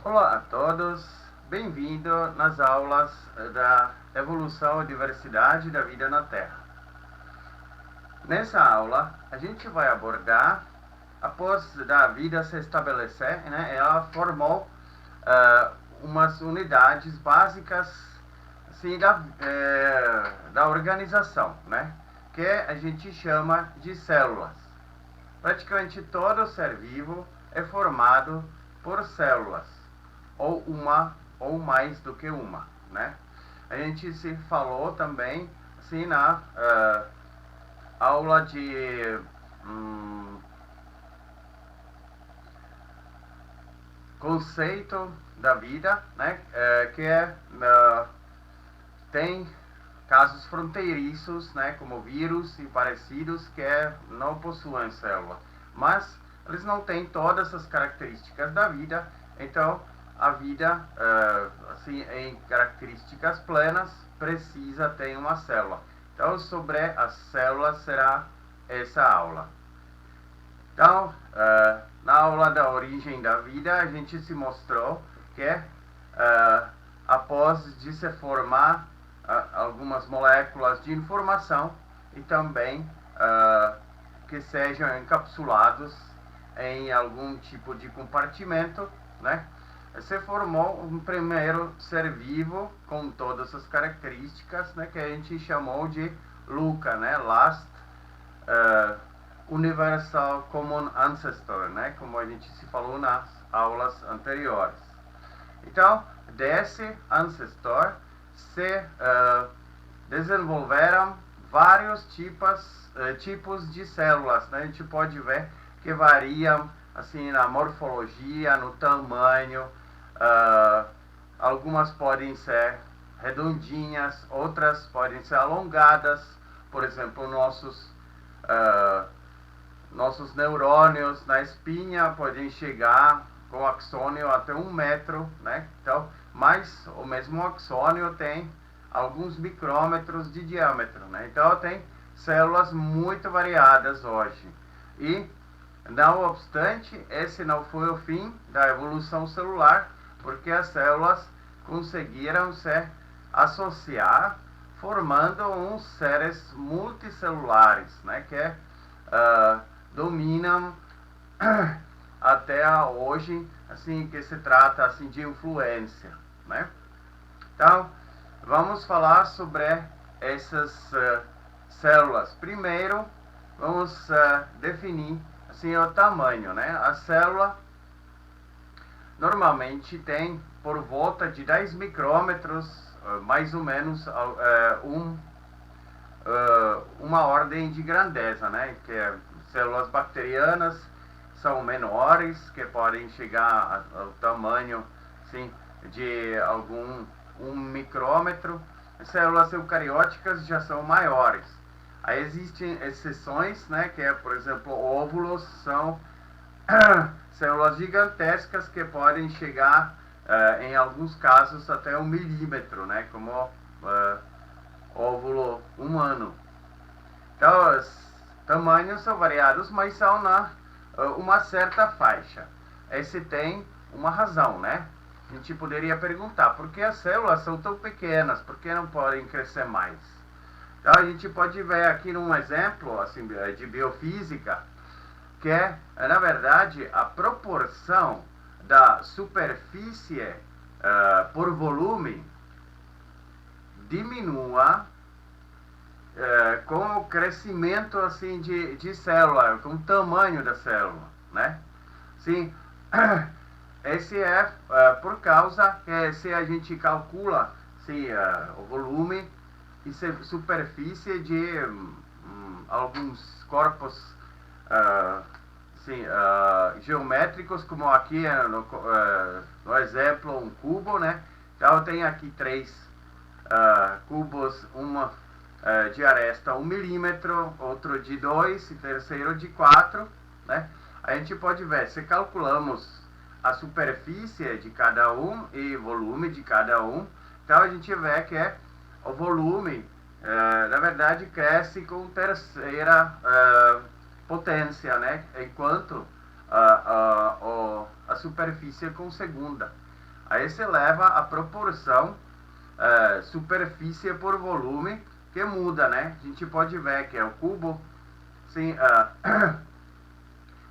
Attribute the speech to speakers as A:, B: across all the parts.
A: Olá a todos, bem-vindo nas aulas da Evolução e Diversidade da Vida na Terra. Nessa aula, a gente vai abordar, após a vida se estabelecer, né, ela formou umas unidades básicas assim, da organização, né, que a gente chama de células. Praticamente todo ser vivo é formado por células, ou uma ou mais do que uma, né? A gente se falou também assim na aula de conceito da vida, né? Tem casos fronteiriços, né, como vírus e parecidos, que não possuem célula, mas eles não têm todas as características da vida. Então a vida, assim, em características plenas, precisa ter uma célula. Então sobre as células será essa aula. Então, na aula da origem da vida, a gente se mostrou que após de se formar algumas moléculas de informação e também que sejam encapsulados em algum tipo de compartimento, né? Se formou um primeiro ser vivo com todas as características, né, que a gente chamou de LUCA, né? Last Universal Common Ancestor, né? Como a gente se falou nas aulas anteriores. Então, desse ancestor se desenvolveram vários tipos de células, né? A gente pode ver que variam assim na morfologia, no tamanho. Algumas podem ser redondinhas, outras podem ser alongadas. Por exemplo, nossos neurônios na espinha podem chegar com o axônio até 1 metro, né? Então, mas o mesmo axônio tem alguns micrômetros de diâmetro, né? Então tem células muito variadas hoje. E não obstante, esse não foi o fim da evolução celular, porque as células conseguiram se associar, formando uns seres multicelulares, né? Que dominam até hoje, assim, que se trata assim de influência, né? Então, vamos falar sobre essas células. Primeiro, vamos definir assim o tamanho, né? A célula normalmente tem por volta de 10 micrômetros, mais ou menos uma ordem de grandeza, né? Que células bacterianas são menores, que podem chegar ao tamanho, sim, de algum 1 micrômetro. Células eucarióticas já são maiores. Aí existem exceções, né? Que por exemplo, óvulos são células gigantescas que podem chegar, em alguns casos, até 1 milímetro, né? Como óvulo humano. Então, os tamanhos são variados, mas são na uma certa faixa. Esse tem uma razão, né? A gente poderia perguntar, por que as células são tão pequenas? Por que não podem crescer mais? Então, a gente pode ver aqui num exemplo assim, de biofísica, que é, na verdade, a proporção da superfície por volume diminua com o crescimento assim de célula, com o tamanho da célula, né? Sim, esse é por causa que se a gente calcula o volume e superfície de alguns corpos geométricos, como aqui no exemplo um cubo, né? Então tem aqui três cubos, uma de aresta 1 milímetro, outro de 2 e terceiro de 4, né? A gente pode ver, se calculamos a superfície de cada um e volume de cada um, então a gente vê que o volume, na verdade, cresce com terceira potência, né? Enquanto a superfície com segunda. Aí se leva a proporção superfície por volume, que muda, né? A gente pode ver que é o cubo, sim,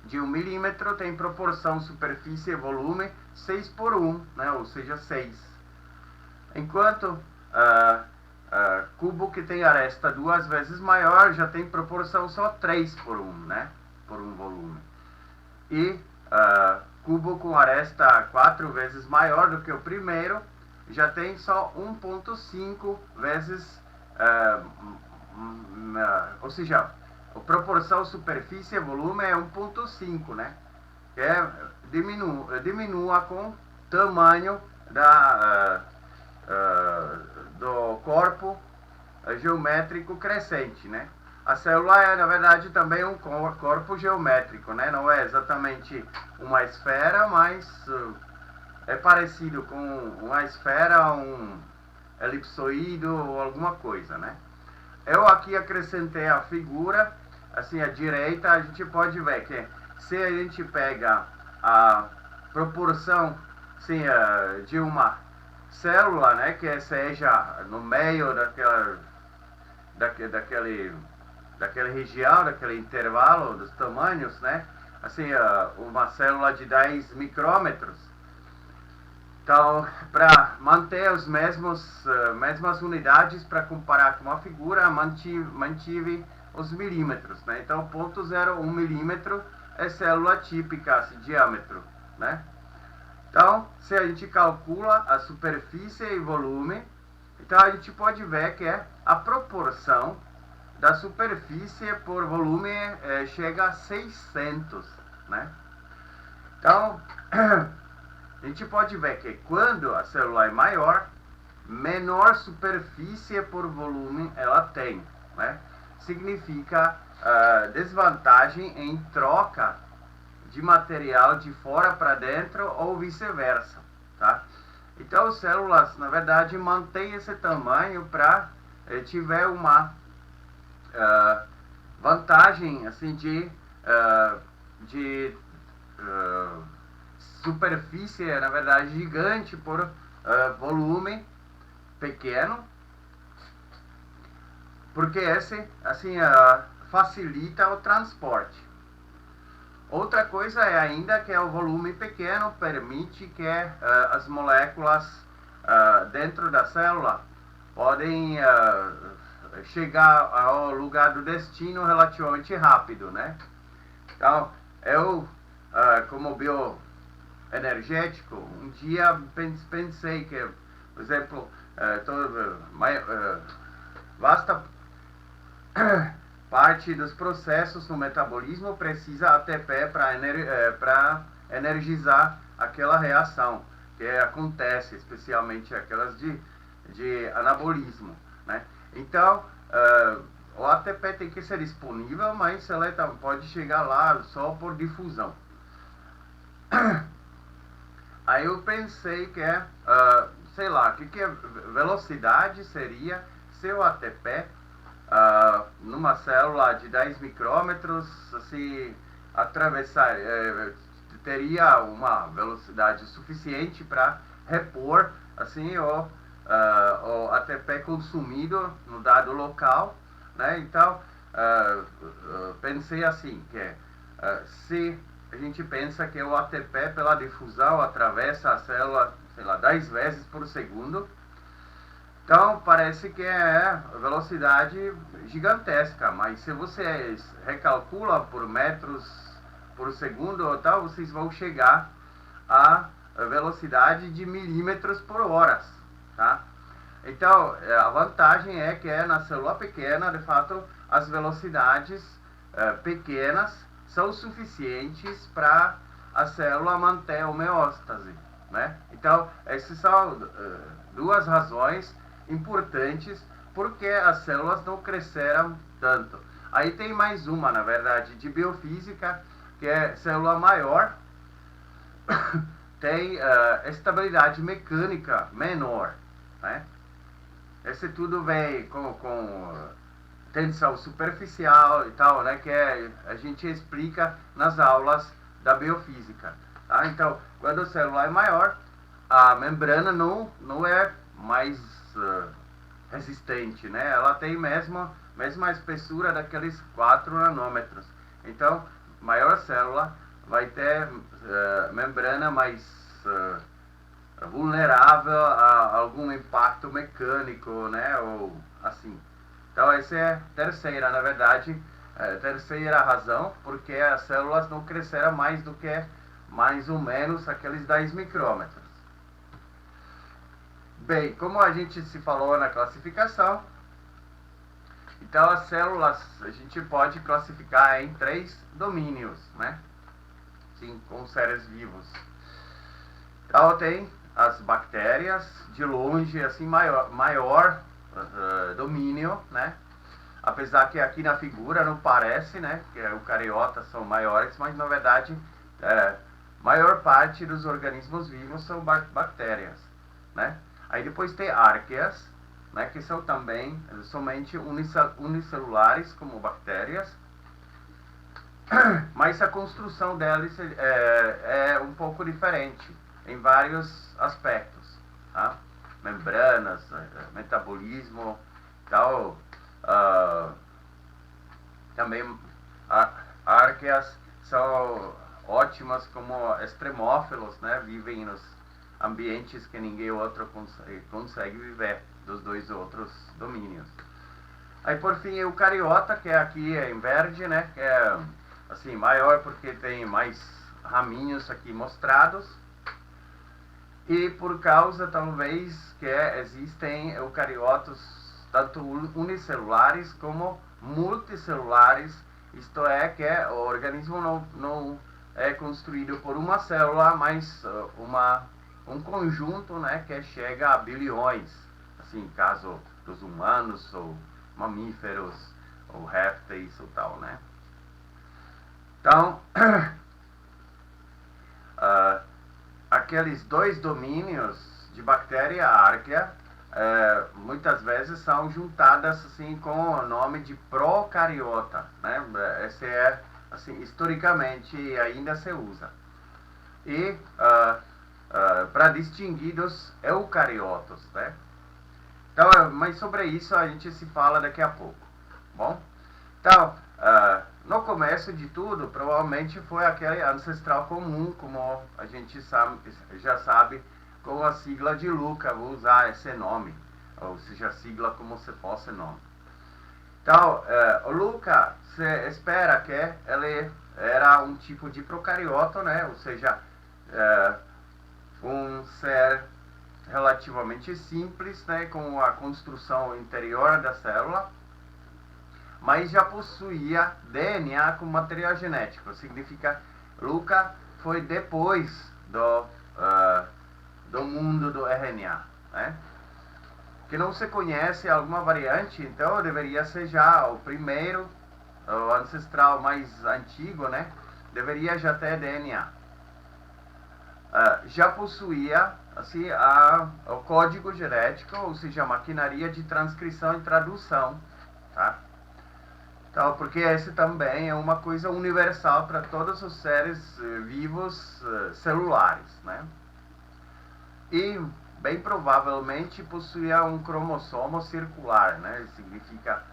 A: de 1 milímetro tem proporção superfície e volume 6 por 1, né? Ou seja, 6. Enquanto cubo que tem aresta 2 vezes maior já tem proporção só 3 por 1, né? Por um volume. E cubo com aresta 4 vezes maior do que o primeiro já tem só 1,5 vezes, ou seja, a proporção superfície e volume é 1,5, né? Que diminua com o tamanho do corpo geométrico crescente, né? A célula é, na verdade, também um corpo geométrico, né? Não é exatamente uma esfera, mas é parecido com uma esfera, um elipsoide ou alguma coisa, né? Eu aqui acrescentei a figura, assim, à direita, a gente pode ver que se a gente pega a proporção, assim, de uma célula, né, que seja no meio daquele região, daquele intervalo dos tamanhos, né, assim, uma célula de 10 micrômetros. Então, para manter as mesmas unidades, para comparar com a figura, mantive os milímetros, né? Então, 0,01 milímetro é célula típica, assim, diâmetro, né? Então, se a gente calcula a superfície e volume, então a gente pode ver que a proporção da superfície por volume chega a 600, né? Então, a gente pode ver que quando a célula é maior, menor superfície por volume ela tem, né? Significa desvantagem em troca de material de fora para dentro ou vice-versa, tá? Então, as células, na verdade, mantêm esse tamanho para tiver uma vantagem, assim, de superfície, na verdade, gigante por volume pequeno, porque esse, assim, facilita o transporte. Outra coisa é ainda que o volume pequeno permite que as moléculas dentro da célula podem chegar ao lugar do destino relativamente rápido, né? Então, eu, como bioenergético, um dia pensei que, por exemplo, vasta parte dos processos no metabolismo precisa ATP para energizar aquela reação que acontece, especialmente aquelas de anabolismo, né? Então, o ATP tem que ser disponível, mas ele pode chegar lá só por difusão. Aí eu pensei que sei lá, que velocidade seria se o ATP numa célula de 10 micrômetros, assim, atravessar, teria uma velocidade suficiente para repor, assim, o ATP consumido no dado local, né? Então, pensei assim, que se a gente pensa que o ATP pela difusão atravessa a célula, sei lá, 10 vezes por segundo, então parece que é velocidade gigantesca, mas se você recalcula por metros por segundo ou tal, vocês vão chegar a velocidade de milímetros por hora, tá? Então, a vantagem é que na célula pequena, de fato, as velocidades pequenas são suficientes para a célula manter a homeostase, né? Então, essas são duas razões importantes porque as células não cresceram tanto. Aí tem mais uma, na verdade, de biofísica, que é célula maior, tem estabilidade mecânica menor, né? Esse tudo vem com tensão superficial e tal, né? Que a gente explica nas aulas da biofísica, tá? Então, quando a célula é maior, a membrana não é mais resistente, né? Ela tem mesma espessura daqueles 4 nanômetros. Então, maior célula vai ter membrana mais vulnerável a algum impacto mecânico, né? Ou assim. Então, essa é a terceira, na verdade, terceira razão, porque as células não cresceram mais do que mais ou menos aqueles 10 micrômetros. Bem, como a gente se falou na classificação, então as células a gente pode classificar em 3 domínios, né? Sim, com seres vivos. Então tem as bactérias, de longe, assim, maior domínio, né? Apesar que aqui na figura não parece, né? Que eucariotas são maiores, mas na verdade maior parte dos organismos vivos são bactérias, né? Aí depois tem árqueas, né? Que são também somente unicelulares, como bactérias, mas a construção delas é um pouco diferente em vários aspectos, tá? Membranas, metabolismo, tal. Também árqueas são ótimas como extremófilos, né? Vivem nos ambientes que ninguém outro consegue viver, dos 2 outros domínios. Aí por fim eucariota, que é aqui em verde, né? Que é assim maior porque tem mais raminhos aqui mostrados. E por causa talvez que existem eucariotos tanto unicelulares como multicelulares, isto é, que o organismo não é construído por uma célula, mas um conjunto, né, que chega a bilhões, assim, caso dos humanos, ou mamíferos, ou répteis, ou tal, né. Então, aqueles 2 domínios de bactéria árquea muitas vezes são juntadas assim com o nome de procariota, né? Esse é assim historicamente ainda se usa. E para distinguir dos eucariotos, né? Então, mas sobre isso a gente se fala daqui a pouco. Bom, então no começo de tudo provavelmente foi aquele ancestral comum, como a gente já sabe, com a sigla de Luca, vou usar esse nome, ou seja, a sigla como se fosse nome. Então, o Luca se espera que ele era um tipo de procariota, né? Ou seja, um ser relativamente simples, né? Com a construção interior da célula, mas já possuía DNA como material genético. Significa, Luca foi depois do mundo do RNA, né? Que não se conhece alguma variante, então deveria ser já o primeiro, o ancestral mais antigo, né? Deveria já ter DNA. Já possuía assim, o código genético, ou seja, a maquinaria de transcrição e tradução, tá? Então, porque esse também é uma coisa universal para todos os seres vivos celulares, né? E bem provavelmente possuía um cromossomo circular, né? Significa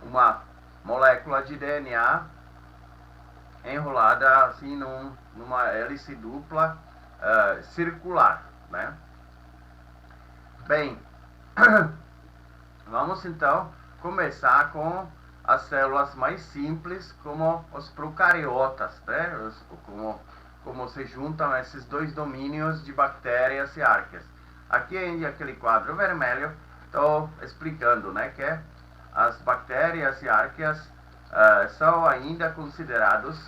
A: uma molécula de DNA enrolada assim numa hélice dupla circular, né? Bem, vamos então começar com as células mais simples, como os procariotas, né? Como se juntam esses 2 domínios de bactérias e árqueas. Aqui em aquele quadro vermelho, estou explicando, né, que as bactérias e árqueas são ainda considerados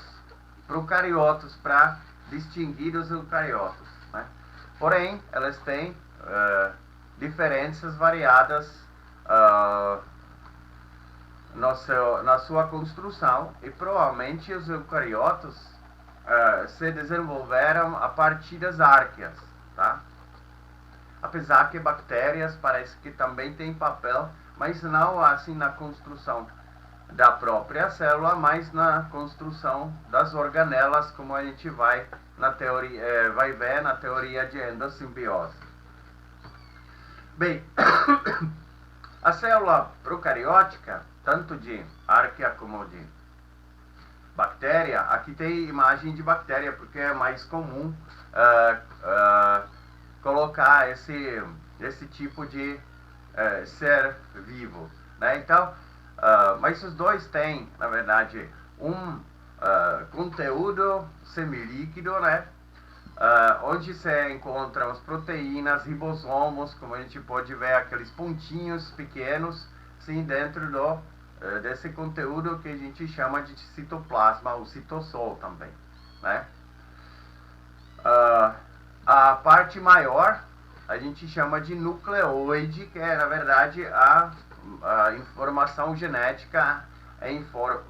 A: procariotos para distinguir dos eucariotos, né? Porém, elas têm diferenças variadas na sua construção, e provavelmente os eucariotos se desenvolveram a partir das árqueas, tá? Apesar que bactérias parece que também têm papel, mas não assim na construção da própria célula, mas na construção das organelas, como a gente vai ver na teoria de endossimbiose. Bem, a célula procariótica, tanto de árquea como de bactéria, aqui tem imagem de bactéria, porque é mais comum colocar esse tipo de ser vivo, né? Então, mas os dois têm, na verdade, um conteúdo semilíquido, né? Onde se encontram as proteínas, ribossomos, como a gente pode ver, aqueles pontinhos pequenos, sim, dentro desse conteúdo que a gente chama de citoplasma, ou citossol também, né? A parte maior a gente chama de nucleoide, que é, na verdade, a informação genética em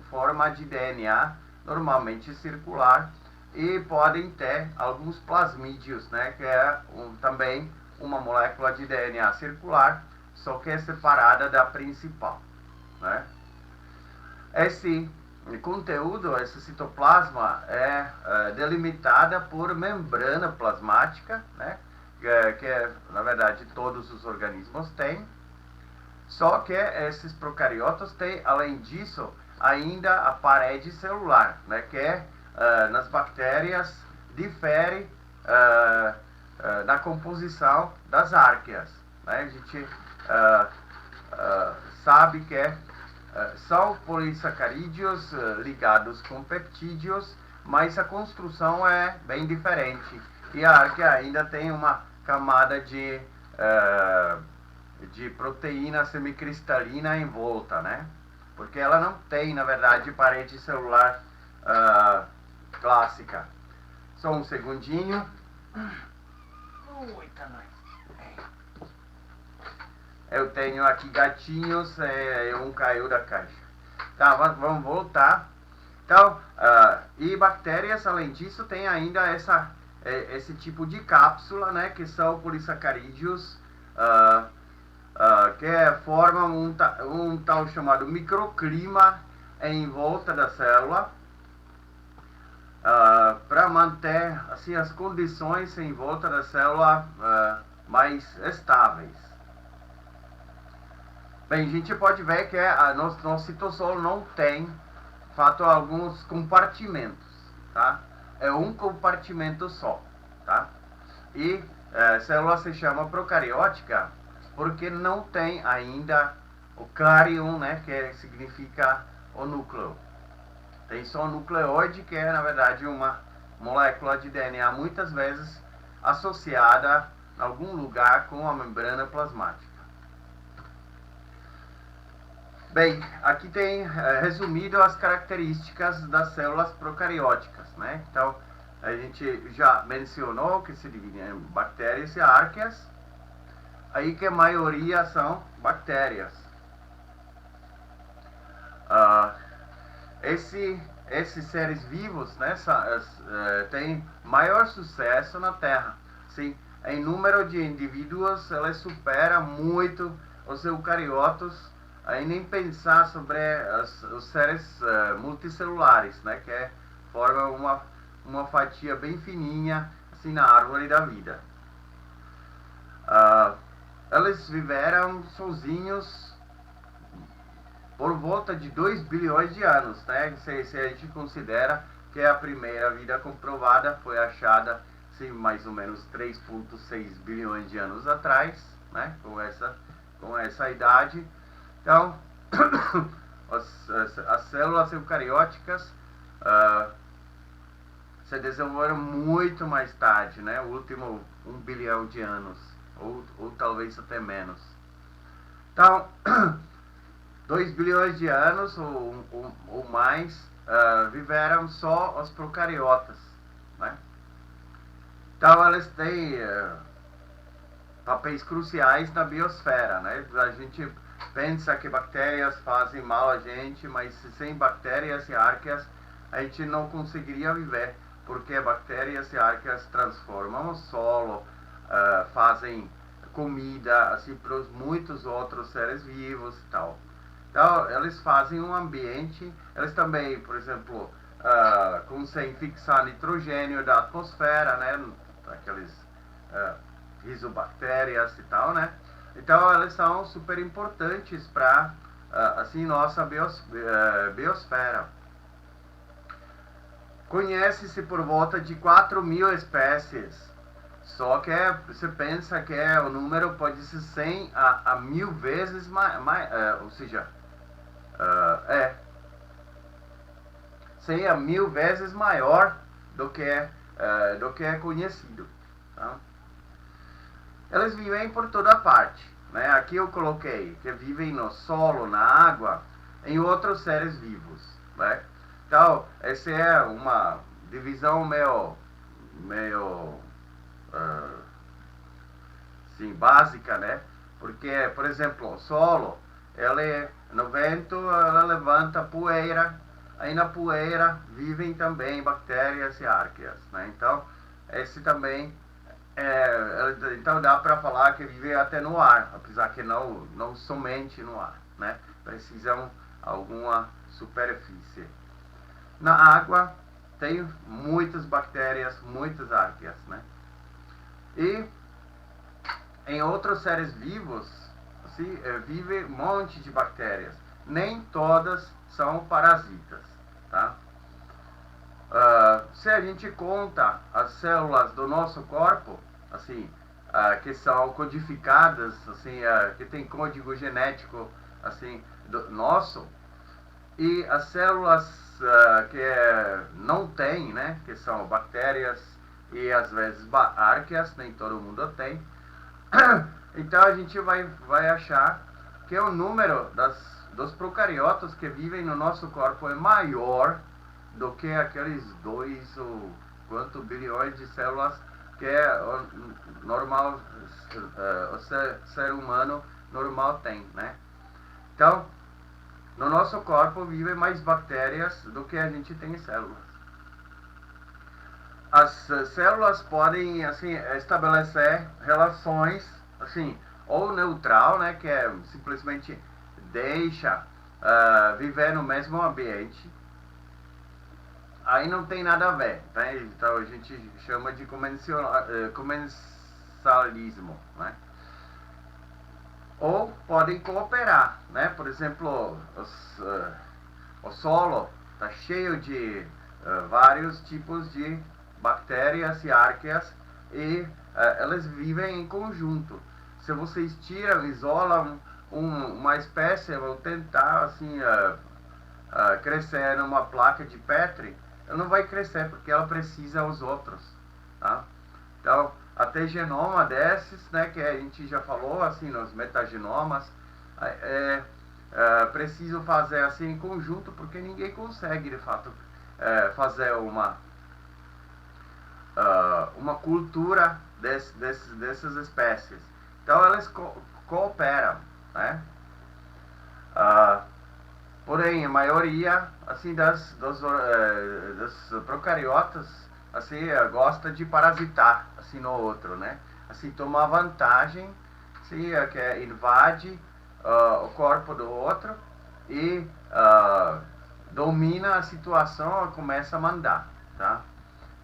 A: forma de DNA, normalmente circular, e podem ter alguns plasmídeos, né, que é também uma molécula de DNA circular, só que é separada da principal, né? Esse conteúdo, esse citoplasma, é delimitada por membrana plasmática, né, que na verdade todos os organismos têm, só que esses procariotas têm, além disso, ainda a parede celular, né, que nas bactérias difere na composição das árqueas, né? A gente sabe que são polissacarídeos ligados com peptídeos, mas a construção é bem diferente. E a árquea ainda tem uma camada de proteína semicristalina em volta, né? Porque ela não tem, na verdade, parede celular clássica. Só um segundinho. Eita, eu tenho aqui gatinhos, um caiu da caixa. Tá, vamos voltar. Então, e bactérias, além disso, tem ainda esse tipo de cápsula, né, que são polissacarídeos, que formam um tal chamado microclima em volta da célula, para manter assim, as condições em volta da célula mais estáveis. Bem, a gente pode ver que nosso citossol não tem, de fato, alguns compartimentos, tá? É um compartimento só, tá? E a célula se chama procariótica porque não tem ainda o cárion, né, que significa o núcleo. Tem só o nucleoide, que é, na verdade, uma molécula de DNA, muitas vezes associada em algum lugar com a membrana plasmática. Bem, aqui tem resumido as características das células procarióticas, né? Então, a gente já mencionou que se dividem em bactérias e árqueas, aí que a maioria são bactérias. Esses seres vivos, né, têm maior sucesso na Terra. Sim, em número de indivíduos, ela supera muito os eucariotos, aí nem pensar sobre os seres multicelulares, né, que formam uma fatia bem fininha assim, na árvore da vida. Eles viveram sozinhos por volta de 2 bilhões de anos, né? Se a gente considera que a primeira vida comprovada foi achada assim, mais ou menos 3,6 bilhões de anos atrás, né? Com essa idade. Então, as células eucarióticas se desenvolveram muito mais tarde, né? O último 1 bilhão de anos, ou talvez até menos. Então, 2 bilhões de anos ou mais viveram só os procariotas, né? Então eles têm papéis cruciais na biosfera, né? A gente pensa que bactérias fazem mal a gente, mas sem bactérias e árqueas a gente não conseguiria viver, porque bactérias e árqueas transformam o solo, fazem comida assim para muitos outros seres vivos e tal. Então, eles fazem um ambiente, eles também, por exemplo, conseguem fixar nitrogênio da atmosfera, né? Aqueles rizobactérias e tal, né? Então, eles são super importantes para, assim, nossa biosfera. Conhece-se por volta de 4.000 espécies. Só que você pensa que o número pode ser 100 a 1.000 vezes mais, ou seja, 100 a 1.000 vezes maior do que é conhecido. Tá? Eles vivem por toda parte. Né? Aqui eu coloquei que vivem no solo, na água, em outros seres vivos. Né? Então, essa é uma divisão meio sim, básica, né? Porque, por exemplo, o solo, no vento, ela levanta poeira, aí na poeira vivem também bactérias e arqueias, né? Então, esse também, então dá para falar que vive até no ar, apesar que não somente no ar, né? Precisam alguma superfície. Na água tem muitas bactérias, muitas arqueias, né? E em outros seres vivos, assim, vive um monte de bactérias. Nem todas são parasitas, tá? Se a gente conta as células do nosso corpo, assim, que são codificadas, assim, que tem código genético, assim, nosso, e as células que não tem, né, que são bactérias e às vezes arqueias, nem todo mundo tem. Então a gente vai achar que o número dos procariotas que vivem no nosso corpo é maior do que aqueles 2 ou quanto bilhões de células que o normal, o ser humano normal tem, né? Então, no nosso corpo vivem mais bactérias do que a gente tem células. As células podem, assim, estabelecer relações, assim, ou neutral, né, que é simplesmente deixa viver no mesmo ambiente. Aí não tem nada a ver, tá? Então a gente chama de comensalismo, né? Ou podem cooperar, né? Por exemplo, o solo está cheio de vários tipos de bactérias e arqueias e elas vivem em conjunto. Se vocês tiram, isolam uma espécie, vão tentar assim crescer numa placa de Petri, ela não vai crescer porque ela precisa dos outros, tá? Então, até genoma desses, né, que a gente já falou, assim, nos metagenomas, preciso fazer assim em conjunto, porque ninguém consegue, de fato, fazer uma cultura dessas espécies. Então, elas cooperam, né? Porém, a maioria assim, dos procariotas assim, gosta de parasitar assim, no outro, né? Assim, tomar vantagem, assim, que invade o corpo do outro e domina a situação e começa a mandar, tá?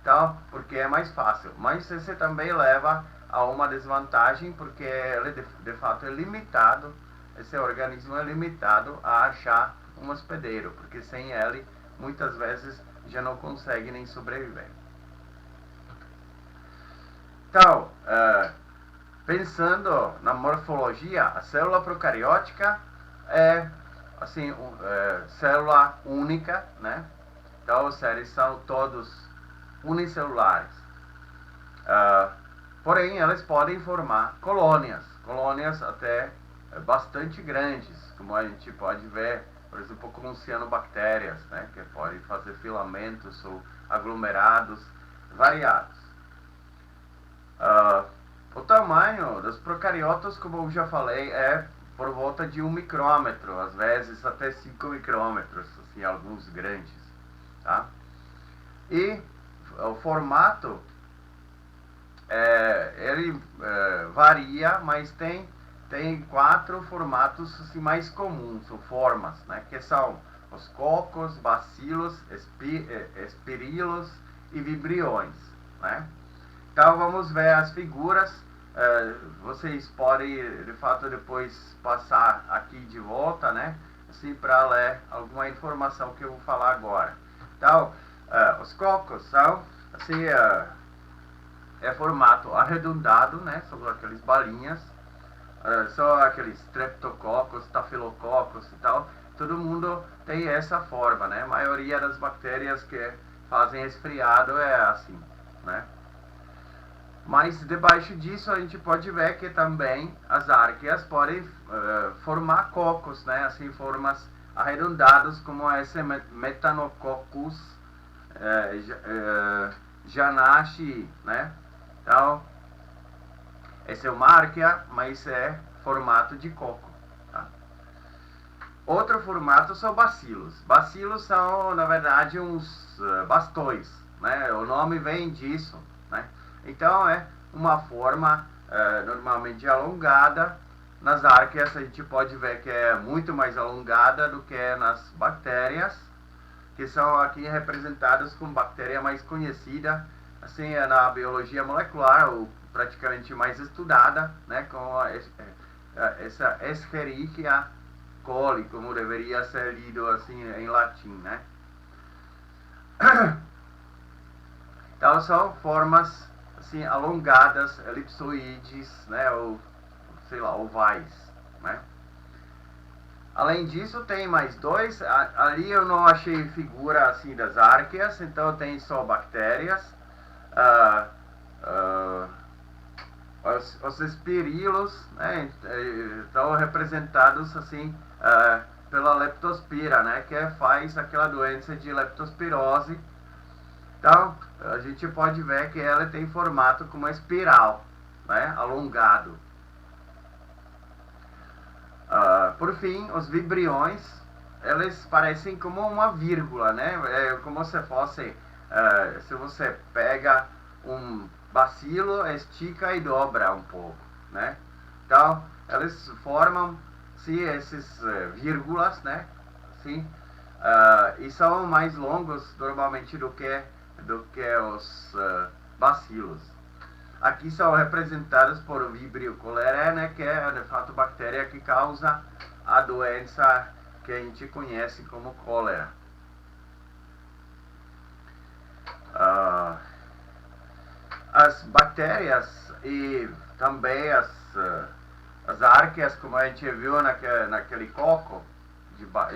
A: Então, porque é mais fácil. Mas você também leva a uma desvantagem, porque ele de fato é limitado, esse organismo é limitado a achar um hospedeiro, porque sem ele, muitas vezes, já não consegue nem sobreviver. Então, pensando na morfologia, a célula procariótica é assim, célula única, né? Então, os seres são todos unicelulares. Porém, elas podem formar colônias até bastante grandes, como a gente pode ver, por exemplo, com cianobactérias, né, que podem fazer filamentos ou aglomerados variados. O tamanho dos procariotas, como eu já falei, é por volta de 1 micrômetro, às vezes até 5 micrômetros, assim, alguns grandes, tá? E o formato ele varia, mas tem tem 4 formatos assim, mais comuns, ou formas, né? Que são os cocos, bacilos, espirilos e vibriões, né? Então vamos ver as figuras. Vocês podem de fato depois passar aqui de volta, né? Assim, para ler alguma informação que eu vou falar agora. Então, os cocos são assim, é formato arredondado, né? São aqueles balinhas. São aqueles streptococos, stafilococos e tal. Todo mundo tem essa forma, né? A maioria das bactérias que fazem resfriado é assim, né? Mas debaixo disso a gente pode ver que também as árqueas podem formar cocos, né? Assim, formas arredondadas como esse Metanococcus janashi, né? Então, esse é uma árquea, mas é formato de coco. Tá? Outro formato são bacilos. Bacilos são, na verdade, uns bastões, né? O nome vem disso, né? Então, é uma forma normalmente alongada. Nas árqueas, a gente pode ver que é muito mais alongada do que nas bactérias, que são aqui representadas com bactéria mais conhecida, assim, na biologia molecular, ou praticamente mais estudada, né, com essa Escherichia coli, como deveria ser lido assim em latim, né? Então são formas assim alongadas, elipsoides, né, ou sei lá, ovais, né? Além disso, tem mais dois. Ali eu não achei figura assim das árqueas, então tem só bactérias. Os espirilos, né, estão representados assim pela leptospira, né, que faz aquela doença de leptospirose. Então a gente pode ver que ela tem formato como uma espiral, né, alongado. Por fim, os vibriões, eles parecem como uma vírgula, né? É como se fosse, se você pega um bacilo, estica e dobra um pouco, né? Então, eles formam esses vírgulas, né? Assim, e são mais longos normalmente do que os bacilos. Aqui são representados por Vibrio cholerae, né, que é de fato a bactéria que causa a doença que a gente conhece como cólera. As bactérias e também as árqueas, como a gente viu naquele coco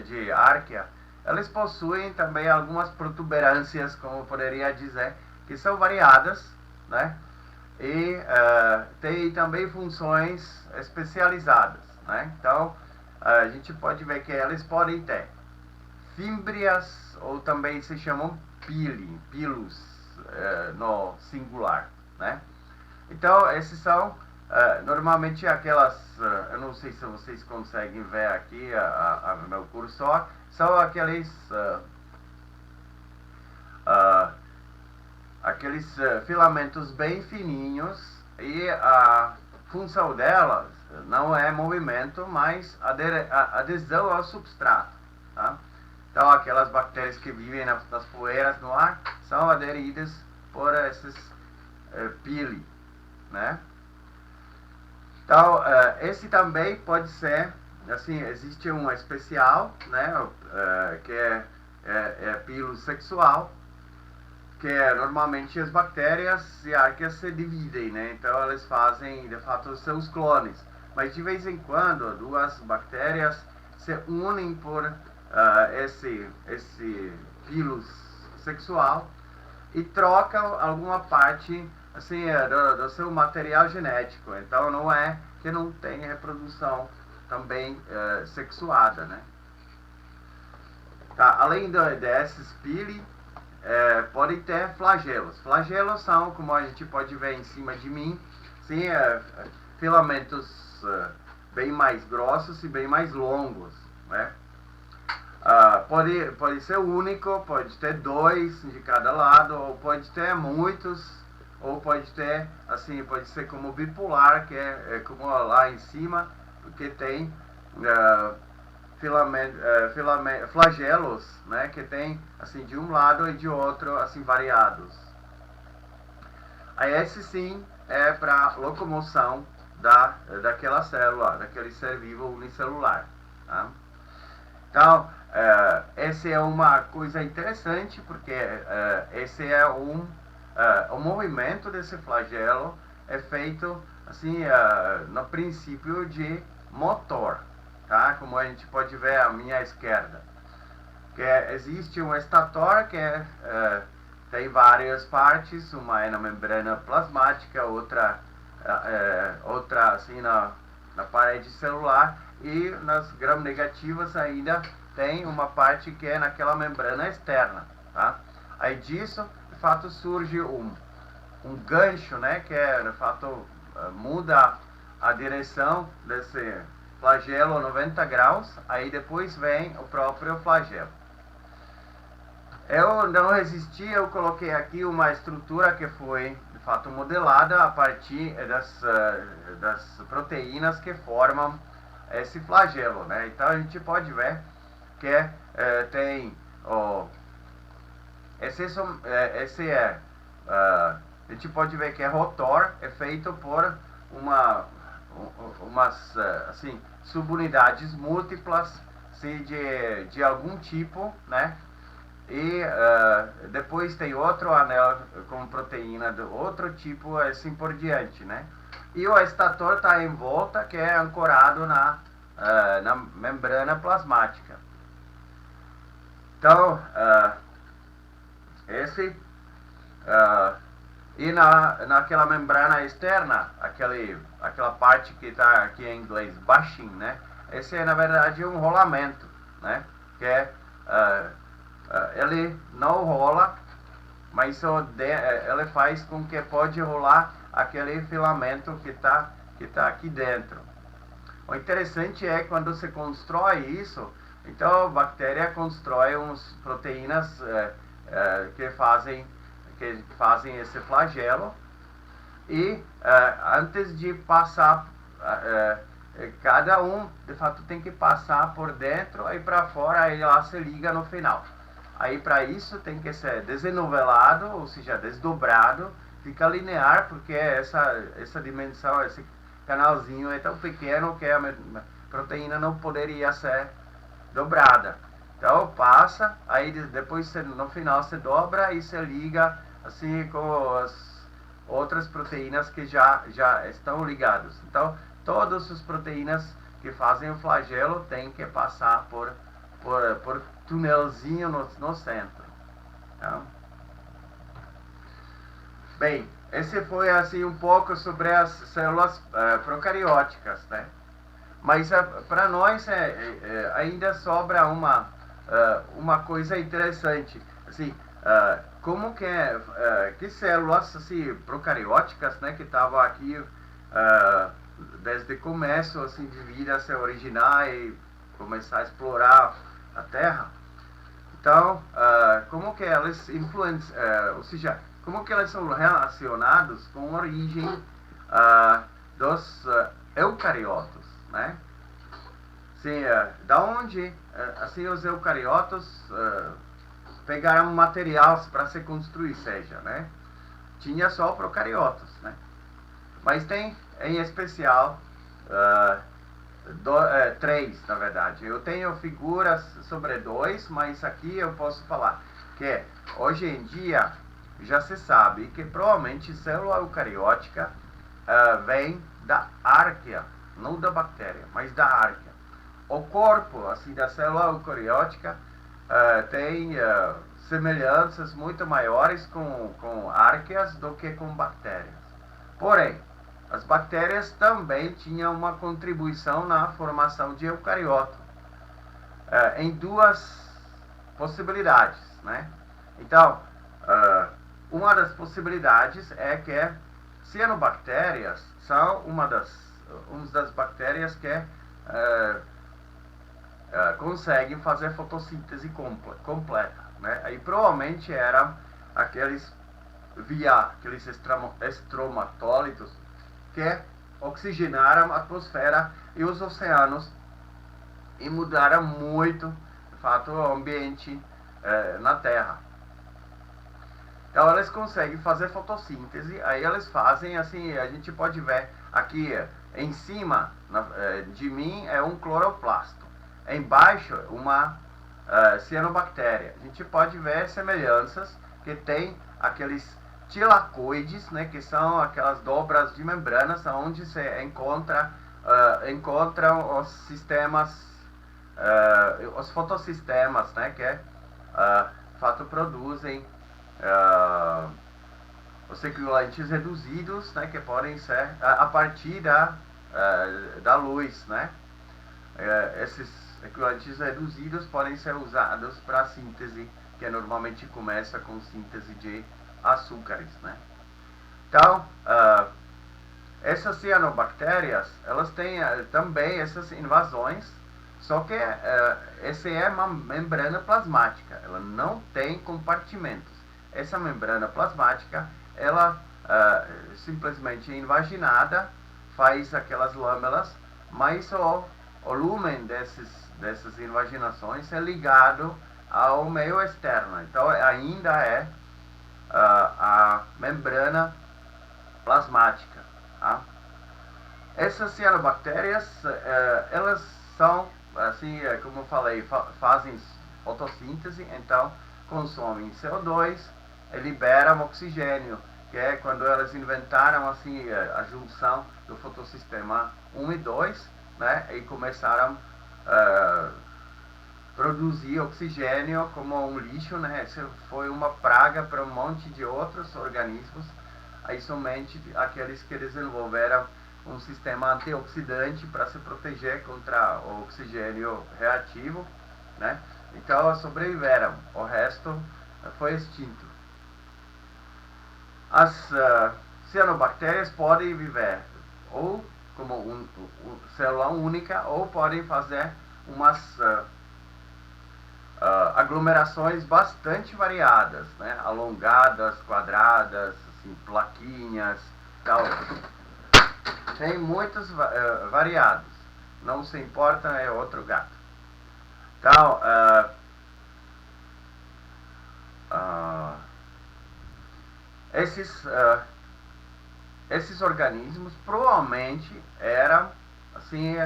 A: de árquea, elas possuem também algumas protuberâncias, como poderia dizer, que são variadas, né? E tem também funções especializadas, né? Então a gente pode ver que elas podem ter fímbrias, ou também se chamam pilus no singular, né? Então esses são normalmente aquelas, eu não sei se vocês conseguem ver aqui meu cursor, são aqueles filamentos bem fininhos, e a função delas não é movimento, mas adesão ao substrato, tá? Então aquelas bactérias que vivem nas poeiras no ar são aderidas por esses pili, né? Então esse também pode ser assim, existe um especial, né, que é pilo sexual, que normalmente as bactérias e árqueas se dividem, né? Então elas fazem de fato os seus clones, mas de vez em quando duas bactérias se unem por esse pilo sexual e trocam alguma parte assim do seu material genético. Então não é que não tem reprodução também sexuada, né? Tá, além desses pili, podem ter flagelos. Flagelos são, como a gente pode ver em cima de mim, sim, filamentos bem mais grossos e bem mais longos, né? Pode ser único, pode ter 2 de cada lado, ou pode ter muitos, ou pode ter, assim, pode ser como bipolar, que é como lá em cima, que tem flagelos, né, que tem assim de um lado e de outro assim variados. Aí esse sim é para locomoção daquela célula, daquele ser vivo unicelular. Tá? Então, essa é uma coisa interessante, porque esse é o movimento desse flagelo é feito assim no princípio de motor, tá? Como a gente pode ver à minha esquerda, que existe um estator que tem várias partes, uma é na membrana plasmática, outra assim na parede celular, e nas gram-negativas ainda tem uma parte que é naquela membrana externa, tá? Aí disso, de fato, surge um gancho, né, que de fato muda a direção desse flagelo 90 graus, aí depois vem o próprio flagelo. Eu não resisti, eu coloquei aqui uma estrutura que foi de fato modelada a partir das proteínas que formam esse flagelo, né? Então a gente pode ver que tem a gente pode ver que é rotor, é feito por umas assim subunidades múltiplas de algum tipo, né? E depois tem outro anel com proteína do outro tipo, assim por diante, né? E o estator está em volta, que é ancorado na membrana plasmática. Então, e naquela membrana externa, aquela parte que está aqui em inglês bushing, né? Esse é na verdade um rolamento, né? Que ele não rola, mas ele faz com que pode rolar aquele filamento que está aqui dentro. O interessante é quando se constrói isso, então a bactéria constrói umas proteínas que fazem esse flagelo, e antes de passar, cada um de fato tem que passar por dentro, aí para fora, aí ela se liga no final. Aí para isso tem que ser desenovelado, ou seja, desdobrado, fica linear, porque essa dimensão, esse canalzinho é tão pequeno que a proteína não poderia ser dobrada. Então passa, aí depois no final se dobra e se liga assim com as outras proteínas que já estão ligadas. Então todas as proteínas que fazem o flagelo têm que passar por tunelzinho no centro. Tá? Bem, esse foi assim um pouco sobre as células procarióticas, né? Mas para nós ainda sobra uma coisa interessante, assim, como que células assim procarióticas, né, que estavam aqui desde o começo assim de vida se originar e começar a explorar a Terra. Então, como que elas ou seja, como que elas são relacionados com a origem dos eucariotos, né? Sim, da onde assim os eucariotos pegaram material para se construir, seja, né? Tinha só procariotos, né? Mas tem em especial três, na verdade. Eu tenho figuras sobre dois, mas aqui eu posso falar que hoje em dia já se sabe que provavelmente célula eucariótica vem da árquea, não da bactéria, mas da árquea. O corpo assim da célula eucariótica tem semelhanças muito maiores com árqueas do que com bactérias. Porém, as bactérias também tinham uma contribuição na formação de eucarioto, em duas possibilidades, né? Então, uma das possibilidades é que cianobactérias são uma das bactérias que conseguem fazer fotossíntese completa, né? Aí provavelmente eram aqueles estromatólitos que oxigenaram a atmosfera e os oceanos e mudaram muito, de fato, o ambiente na Terra. Então elas conseguem fazer fotossíntese, aí elas fazem assim, a gente pode ver aqui em cima de mim é um cloroplasto, embaixo uma cianobactéria. A gente pode ver semelhanças que tem aqueles tilacoides, né, que são aquelas dobras de membranas onde se encontram os sistemas, os fotossistemas, né, que de fato produzem os equivalentes reduzidos, né, que podem ser a partir da luz, né. Esses equivalentes reduzidos podem ser usados para a síntese, que normalmente começa com síntese de açúcares, né. Então, essas cianobactérias, elas têm também essas invasões, só que essa é uma membrana plasmática, ela não tem compartimentos. Essa membrana plasmática, ela simplesmente é invaginada, faz aquelas lâmelas, mas o lumen dessas invaginações é ligado ao meio externo. Então ainda é a membrana plasmática. Tá? Essas cianobactérias, elas são, assim, como eu falei, fazem fotossíntese, então consomem CO2 e liberam oxigênio, que é quando elas inventaram assim a junção do fotossistema 1 e 2, né, e começaram a produzir oxigênio como um lixo, né. Isso foi uma praga para um monte de outros organismos, aí somente aqueles que desenvolveram um sistema antioxidante para se proteger contra o oxigênio reativo, né. Então sobreviveram, o resto foi extinto. As cianobactérias podem viver ou como célula única, ou podem fazer umas aglomerações bastante variadas, né? Alongadas, quadradas, assim, plaquinhas, tal. Tem muitos variados. Não se importa, é outro gato. Então, esses organismos provavelmente eram, assim,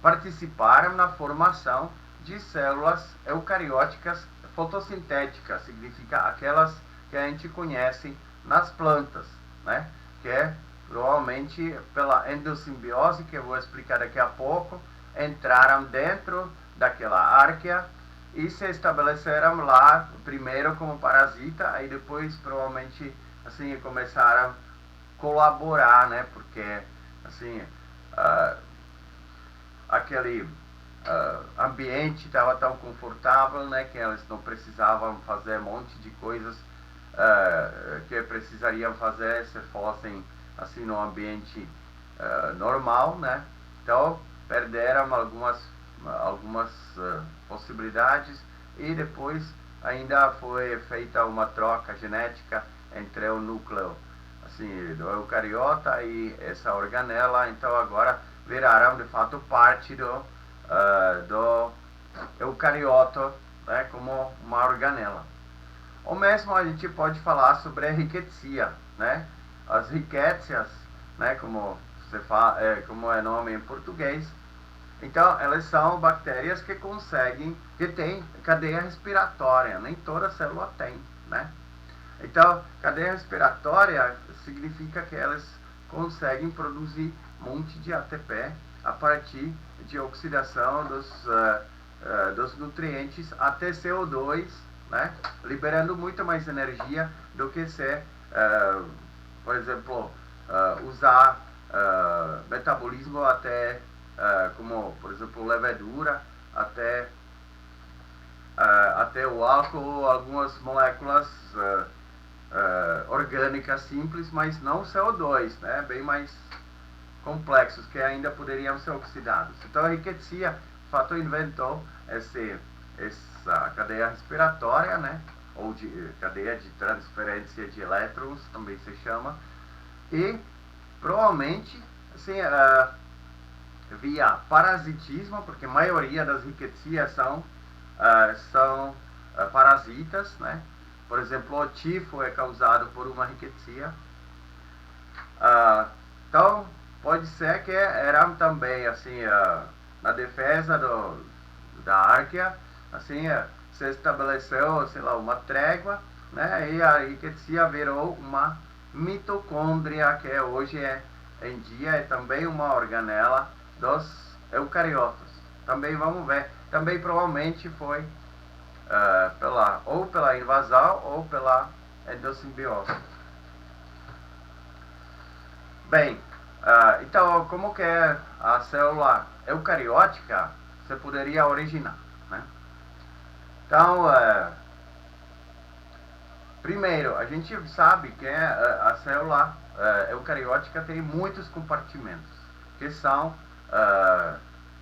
A: participaram na formação de células eucarióticas fotossintéticas, significa aquelas que a gente conhece nas plantas, né? Que é provavelmente pela endossimbiose, que eu vou explicar daqui a pouco, entraram dentro daquela árquea e se estabeleceram lá primeiro como parasita, aí depois provavelmente assim começaram a colaborar, né? Porque assim aquele ambiente estava tão confortável, né, que eles não precisavam fazer um monte de coisas que precisariam fazer se fossem assim no ambiente normal, né. Então perderam algumas possibilidades e depois ainda foi feita uma troca genética entre o núcleo assim do eucariota e essa organela, então agora viraram de fato parte do eucariota, né, como uma organela. Ou mesmo a gente pode falar sobre a rickettsia, né? As rickétsias, né, como é nome em português. Então, elas são bactérias que têm cadeia respiratória, nem toda célula tem, né? Então, cadeia respiratória significa que elas conseguem produzir um monte de ATP a partir de oxidação dos nutrientes até CO2, né? Liberando muito mais energia do que se, por exemplo, usar metabolismo até, como por exemplo levedura, até o álcool, algumas moléculas orgânicas simples, mas não CO2, né? Bem mais complexos que ainda poderiam ser oxidados. Então a rickettsia, de fato, inventou essa cadeia respiratória, né? Ou de cadeia de transferência de elétrons, também se chama, e provavelmente assim, via parasitismo, porque a maioria das ricketsias são parasitas, né? Por exemplo, o tifo é causado por uma rickettsia. Então, pode ser que era também assim, na defesa da Arquea, assim, se estabeleceu, sei lá, uma trégua, né? E a rickettsia virou uma mitocôndria, que hoje em dia é também uma organela dos eucariotas. Também vamos ver, também provavelmente foi ou pela invasão ou pela endossimbiose. Bem, então como que é a célula eucariótica se poderia originar, né? Então, primeiro, a gente sabe que a célula eucariótica tem muitos compartimentos que são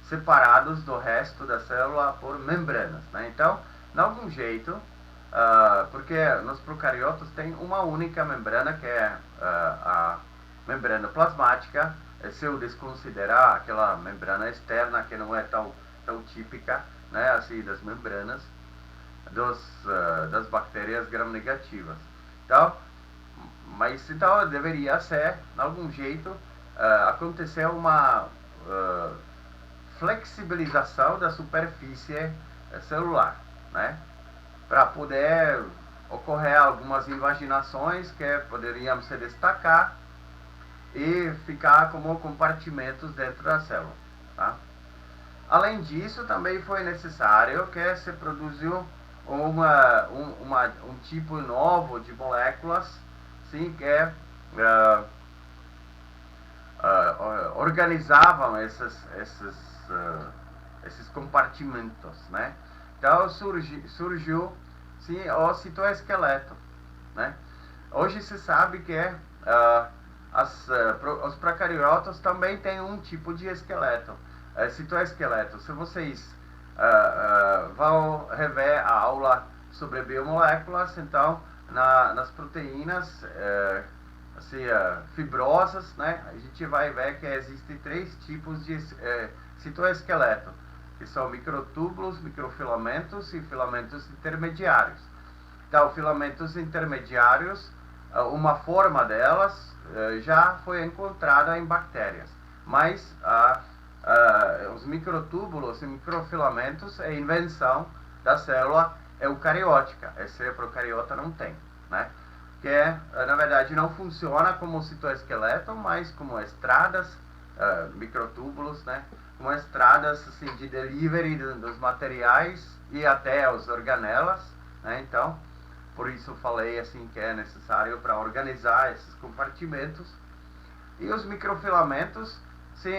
A: separados do resto da célula por membranas, né? Então, de algum jeito, porque nos procariotas tem uma única membrana, que é a membrana plasmática, se eu desconsiderar aquela membrana externa que não é tão típica, né, assim, das membranas das bactérias gram-negativas. Então, mas então deveria ser, de algum jeito, acontecer uma flexibilização da superfície celular, né, para poder ocorrer algumas invaginações que poderiam se destacar e ficar como compartimentos dentro da célula, tá? Além disso, também foi necessário que se produziu um tipo novo de moléculas, sim, que organizavam esses compartimentos, né? Então surgiu sim, o citoesqueleto, né? Hoje se sabe que os procariotas também têm um tipo de esqueleto, citoesqueleto. Se vocês vão rever a aula sobre biomoléculas, então nas proteínas assim, fibrosas, né, a gente vai ver que existem 3 tipos de citoesqueleto, que são microtúbulos, microfilamentos e filamentos intermediários. Então, filamentos intermediários, uma forma delas já foi encontrada em bactérias, mas os microtúbulos e microfilamentos é invenção da célula eucariótica. Esse procariota não tem, né? Que na verdade não funciona como citoesqueleto, mas como estradas, microtúbulos, né? Como estradas assim, de delivery dos materiais e até os organelas, né? Então, por isso falei assim que é necessário para organizar esses compartimentos. E os microfilamentos sim,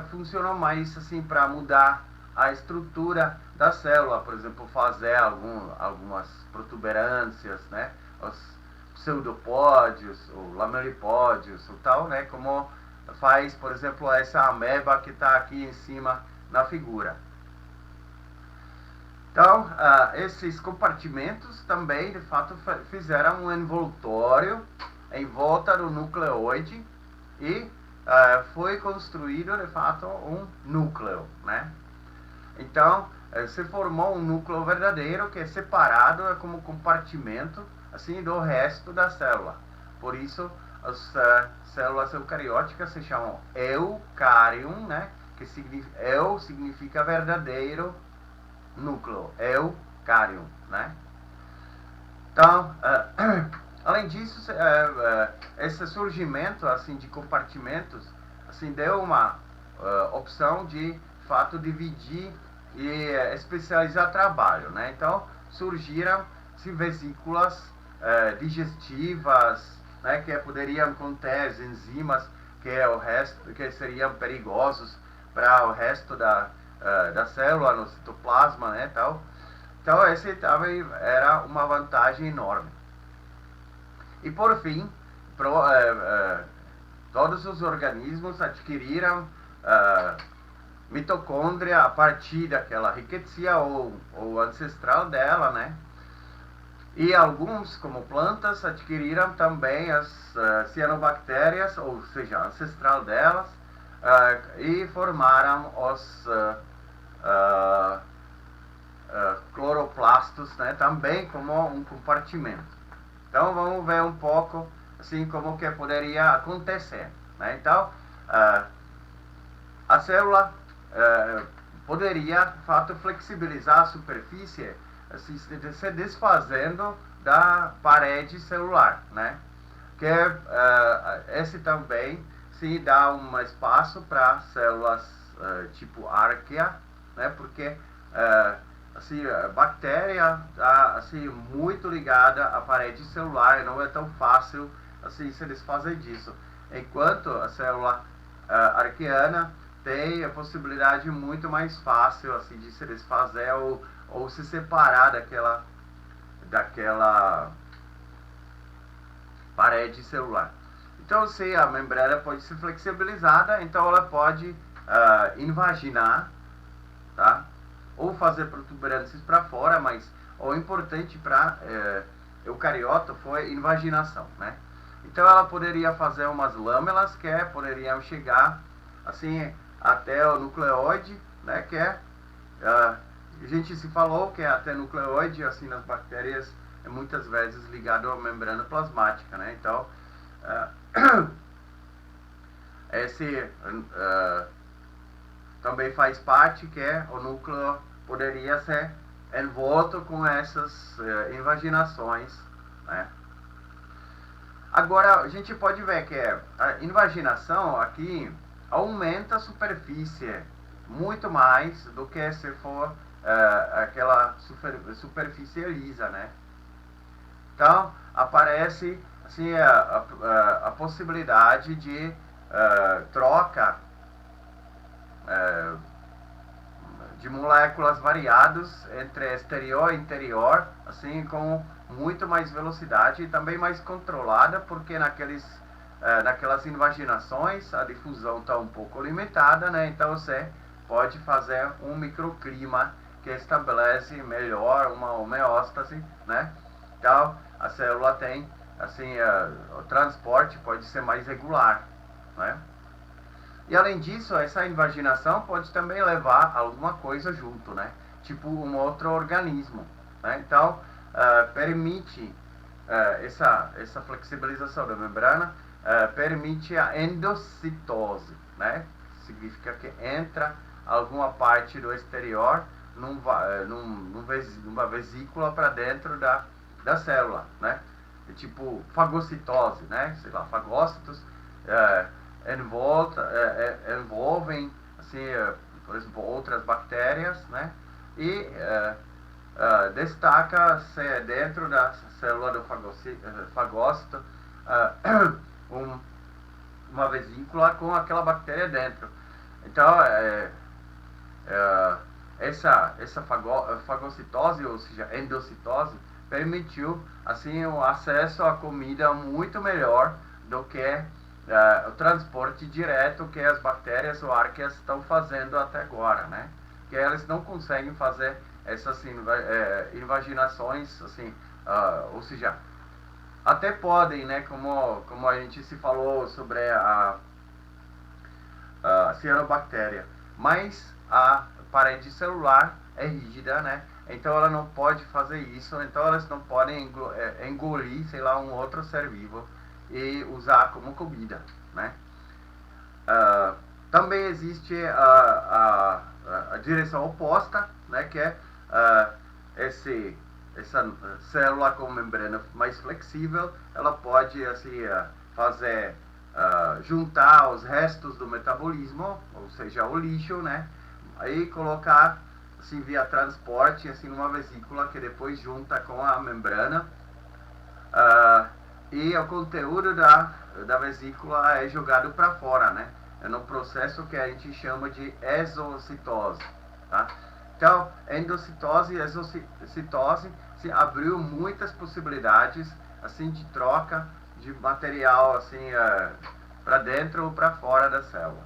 A: funcionam mais assim para mudar a estrutura da célula, por exemplo, fazer algumas protuberâncias, né? Os pseudopódios, ou lamelipódios, ou tal, né? Como faz, por exemplo, essa ameba que está aqui em cima na figura. Então, esses compartimentos também, de fato, fizeram um envoltório em volta do nucleoide e foi construído, de fato, um núcleo, né? Então, se formou um núcleo verdadeiro que é separado como compartimento, assim, do resto da célula. Por isso, as células eucarióticas se chamam eucarium, né? Que significa verdadeiro núcleo, eucarium, né? Então, além disso, esse surgimento assim de compartimentos assim deu uma opção de fato dividir e especializar trabalho, né? Então surgiram vesículas digestivas, né, que poderiam conter enzimas que seriam perigosos para o resto da célula no citoplasma, né, tal. Então esse também era uma vantagem enorme. E por fim, todos os organismos adquiriram mitocôndria a partir daquela rickettsia ou ancestral dela, né? E alguns, como plantas, adquiriram também as cianobactérias, ou seja, ancestral delas, e formaram os cloroplastos, né, também como um compartimento. Então vamos ver um pouco assim como que poderia acontecer, né? Então a célula poderia, de fato, flexibilizar a superfície, assim, se desfazendo da parede celular, né? Que esse também se dá um espaço para células tipo arquea, né? Porque assim, a bactéria está assim, muito ligada à parede celular e não é tão fácil assim, se desfazer disso. Enquanto a célula arqueana tem a possibilidade muito mais fácil assim, de se desfazer ou se separar daquela parede celular. Então, se a membrana pode ser flexibilizada, então ela pode invaginar, tá? Ou fazer protuberâncias para fora, mas o importante para eucariota foi invaginação, né? Então ela poderia fazer umas lâmelas que poderiam chegar assim até o nucleoide, né? Que a gente se falou que até nucleoide assim nas bactérias é muitas vezes ligado à membrana plasmática, né? Então esse também faz parte que o núcleo poderia ser envolto com essas invaginações, né? Agora a gente pode ver que a invaginação aqui aumenta a superfície muito mais do que se for aquela superfície lisa, né? Então aparece assim a possibilidade de troca de moléculas variadas entre exterior e interior, assim com muito mais velocidade e também mais controlada, porque naquelas invaginações a difusão está um pouco limitada, né? Então você pode fazer um microclima que estabelece melhor uma homeostase, né? Então a célula tem assim o transporte pode ser mais regular, né? E além disso, essa invaginação pode também levar alguma coisa junto, né? Tipo um outro organismo, né? Então, permite essa flexibilização da membrana, permite a endocitose, né? Significa que entra alguma parte do exterior numa vesícula para dentro da célula, né? Tipo fagocitose, né? Sei lá, fagócitos envolvem assim, por exemplo, outras bactérias, né? E destaca-se dentro da célula do fagócito uma vesícula com aquela bactéria dentro. Então, essa fagocitose, ou seja, endocitose, permitiu assim o acesso à comida muito melhor do que o transporte direto que as bactérias ou arqueas estão fazendo até agora, né? Que elas não conseguem fazer essas invaginações, assim, ou seja, até podem, né? Como a gente se falou sobre a cianobactéria, mas a parede celular é rígida, né? Então ela não pode fazer isso, então elas não podem engolir, sei lá, um outro ser vivo e usar como comida, né? Também existe a direção oposta, né? Que é essa célula com membrana mais flexível, ela pode assim fazer juntar os restos do metabolismo, ou seja, o lixo, né? Aí colocar assim via transporte assim numa vesícula que depois junta com a membrana e o conteúdo da vesícula é jogado para fora, né? É no processo que a gente chama de exocitose, tá? Então, endocitose e exocitose se abriu muitas possibilidades assim de troca de material assim para dentro ou para fora da célula.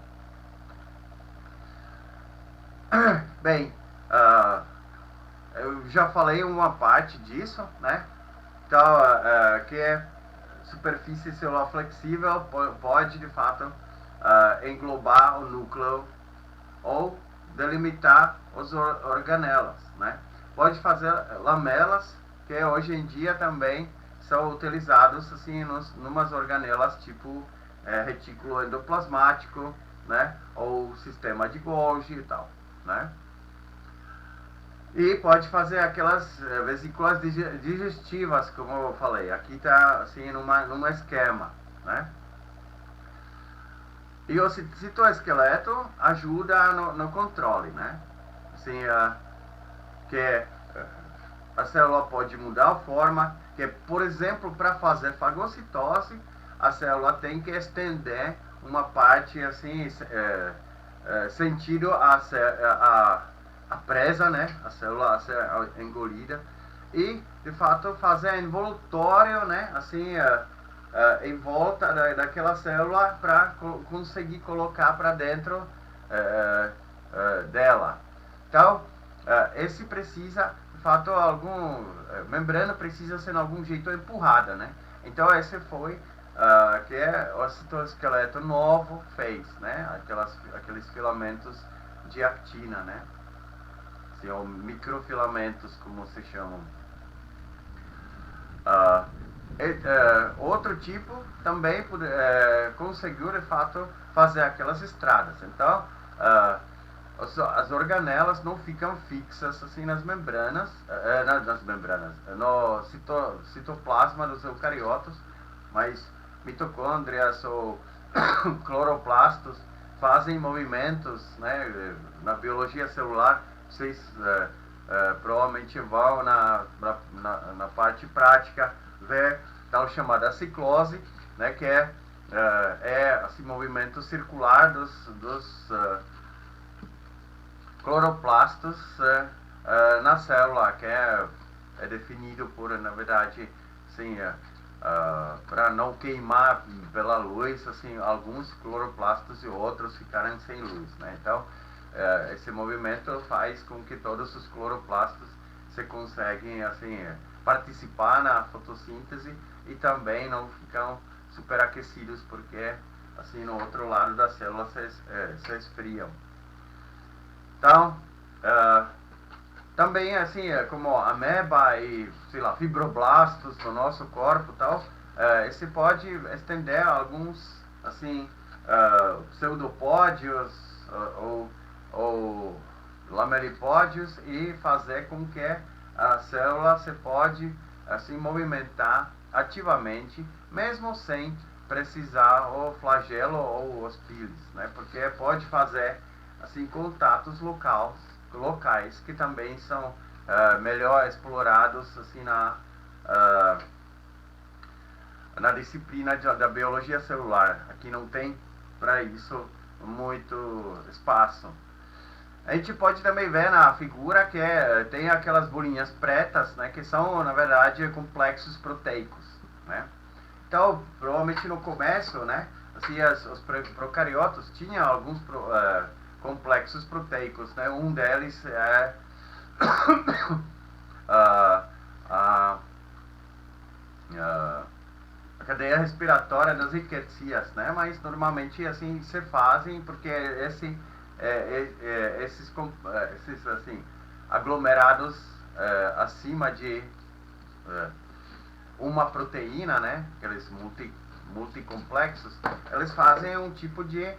A: Bem, eu já falei uma parte disso, né? Então, que é superfície celular flexível, pode de fato englobar o núcleo ou delimitar os organelas, né? Pode fazer lamelas, que hoje em dia também são utilizados assim numas organelas tipo retículo endoplasmático, né? Ou sistema de Golgi e tal, né? E pode fazer aquelas vesículas digestivas, como eu falei. Aqui está assim num esquema, né? E o citoesqueleto ajuda no controle, né? Assim, que a célula pode mudar a forma, que por exemplo, para fazer fagocitose, a célula tem que estender uma parte assim, sentido a presa, né? A célula a ser engolida, e de fato fazer envoltório, né? Assim, em volta daquela célula para conseguir colocar para dentro dela. Então, esse precisa, de fato, membrana precisa ser de algum jeito empurrada, né? Então, esse foi que o citoesqueleto novo fez, né? Aqueles filamentos de actina, né? Assim, ou microfilamentos, como se chamam. Outro tipo também conseguiu de fato fazer aquelas estradas. Então as organelas não ficam fixas assim nas membranas, no citoplasma dos eucariotos, mas mitocôndrias ou cloroplastos fazem movimentos, né? Na biologia celular vocês provavelmente vão na parte prática ver tal chamada ciclose, né, que é esse movimento circular dos cloroplastos na célula, que é definido por, na verdade, assim, para não queimar pela luz, assim, alguns cloroplastos e outros ficarem sem luz, né? Então, esse movimento faz com que todos os cloroplastos se conseguem assim participar na fotossíntese e também não ficam superaquecidos, porque assim no outro lado da célula se esfriam. Então, também assim como ameba e sei lá, fibroblastos no nosso corpo, tal, esse pode estender alguns assim pseudopódios ou lamelipódios e fazer com que a célula se pode assim movimentar ativamente, mesmo sem precisar o flagelo ou os pílis, né? Porque pode fazer assim contatos locais que também são melhor explorados assim na disciplina da biologia celular. Aqui não tem para isso muito espaço. A gente pode também ver na figura que tem aquelas bolinhas pretas, né, que são, na verdade, complexos proteicos, né? Então, provavelmente no começo, né, assim, os procariotos tinham alguns complexos proteicos, né? Um deles é a cadeia respiratória das riquecias, né? Mas normalmente assim se fazem porque esses assim, aglomerados acima de uma proteína, né? Aqueles multicomplexos, eles fazem um tipo de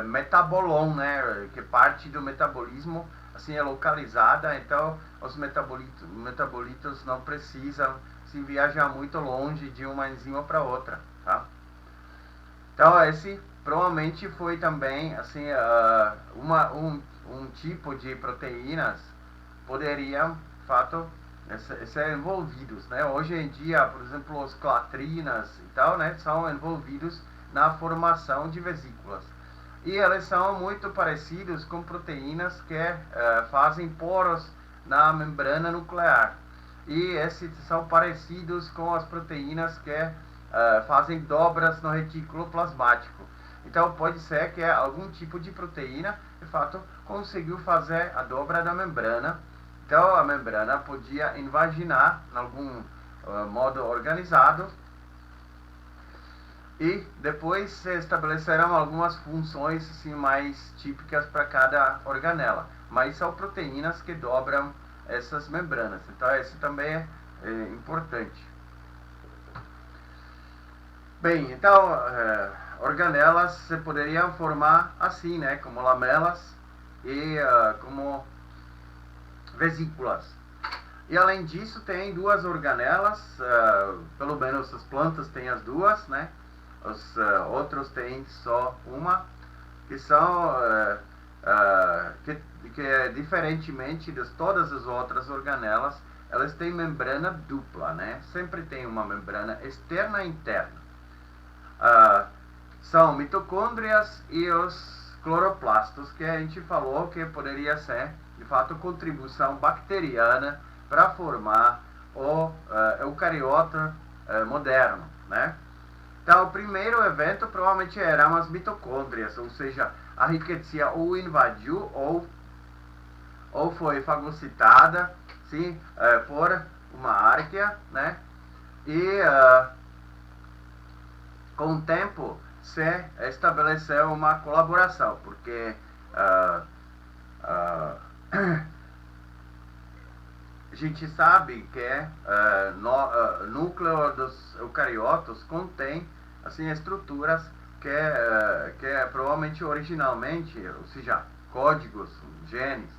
A: metabolon, né? Que parte do metabolismo assim é localizada, então os metabolitos não precisam se viajar muito longe de uma enzima para outra, tá? Então esse provavelmente foi também assim um tipo de proteínas poderiam, de fato, ser envolvidos, né? Hoje em dia, por exemplo, os clatrinas e tal, né, são envolvidos na formação de vesículas. E eles são muito parecidos com proteínas que fazem poros na membrana nuclear. E esses são parecidos com as proteínas que fazem dobras no retículo plasmático. Então pode ser que algum tipo de proteína, de fato, conseguiu fazer a dobra da membrana. Então a membrana podia invaginar em algum modo organizado. E depois se estabeleceram algumas funções assim, mais típicas para cada organela. Mas são proteínas que dobram essas membranas. Então, esse também é importante. Bem, então, organelas se poderiam formar assim, né? Como lamelas e como vesículas. E além disso, tem duas organelas, pelo menos as plantas têm as duas, né? Os outros têm só uma, que são que diferentemente de todas as outras organelas, elas têm membrana dupla, né? Sempre tem uma membrana externa e interna. São mitocôndrias e os cloroplastos, que a gente falou que poderia ser, de fato, contribuição bacteriana para formar o eucariota moderno, né? Então, o primeiro evento provavelmente eram as mitocôndrias, ou seja, a riqueza ou invadiu ou foi fagocitada, sim, por uma árquea, né? E com o tempo se estabeleceu uma colaboração, porque a gente sabe que núcleo dos eucariotos contém assim estruturas que provavelmente originalmente, ou seja, códigos, genes,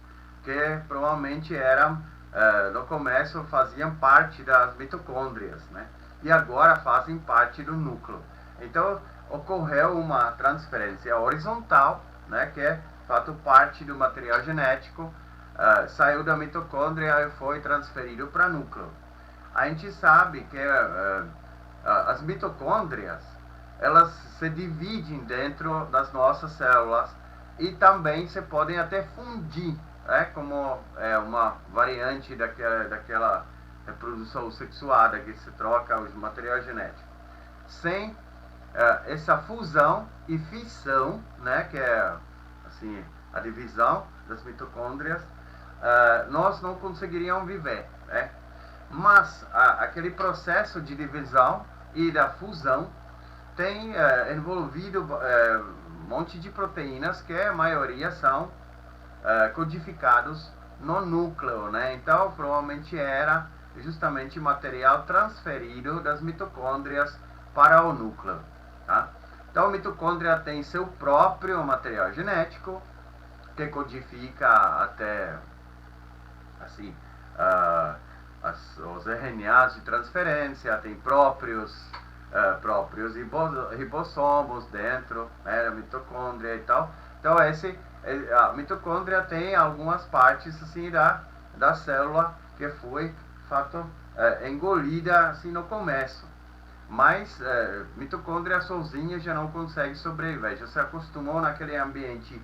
A: que provavelmente eram no começo faziam parte das mitocôndrias, né? E agora fazem parte do núcleo. Então ocorreu uma transferência horizontal, né, que é de fato parte do material genético, saiu da mitocôndria e foi transferido para o núcleo. A gente sabe que as mitocôndrias elas se dividem dentro das nossas células e também se podem até fundir, como uma variante daquela reprodução sexuada que se troca o material genético. Sem essa fusão e fissão, né, que é assim, a divisão das mitocôndrias, nós não conseguiríamos viver, né? Mas aquele processo de divisão e da fusão tem envolvido um monte de proteínas que a maioria são codificados no núcleo, né? Então provavelmente era justamente material transferido das mitocôndrias para o núcleo, tá? Então a mitocôndria tem seu próprio material genético que codifica até assim os RNAs de transferência, tem próprios ribossomos dentro, né, da mitocôndria e tal. Então a mitocôndria tem algumas partes assim da célula que foi de fato engolida assim no começo. Mas mitocôndria sozinha já não consegue sobreviver, já se acostumou naquele ambiente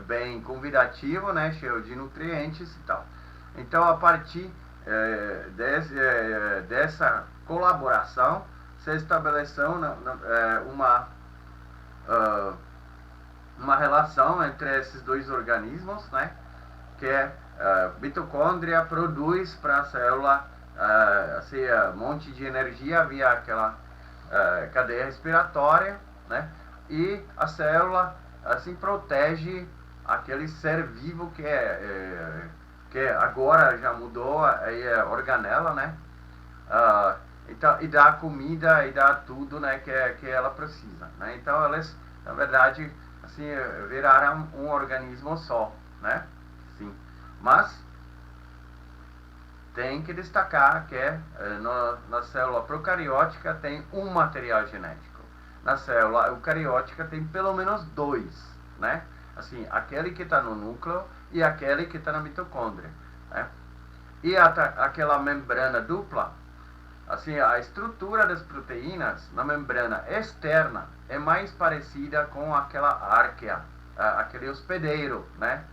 A: bem convidativo, né, cheio de nutrientes e tal. Então a partir dessa colaboração se estabeleceu uma relação entre esses dois organismos, né, que mitocôndria produz para a célula assim, um monte de energia via aquela cadeia respiratória, né, e a célula assim protege aquele ser vivo que agora já mudou, aí é organela, né, então, e dá comida e dá tudo, né, que ela precisa, né? Então elas na verdade assim viraram um organismo só, né? Sim. Mas tem que destacar que na célula procariótica tem um material genético. Na célula eucariótica tem pelo menos dois, né? Assim, aquele que está no núcleo e aquele que está na mitocôndria, né? E aquela membrana dupla, assim, a estrutura das proteínas na membrana externa é mais parecida com aquela árquea, aquele hospedeiro, né?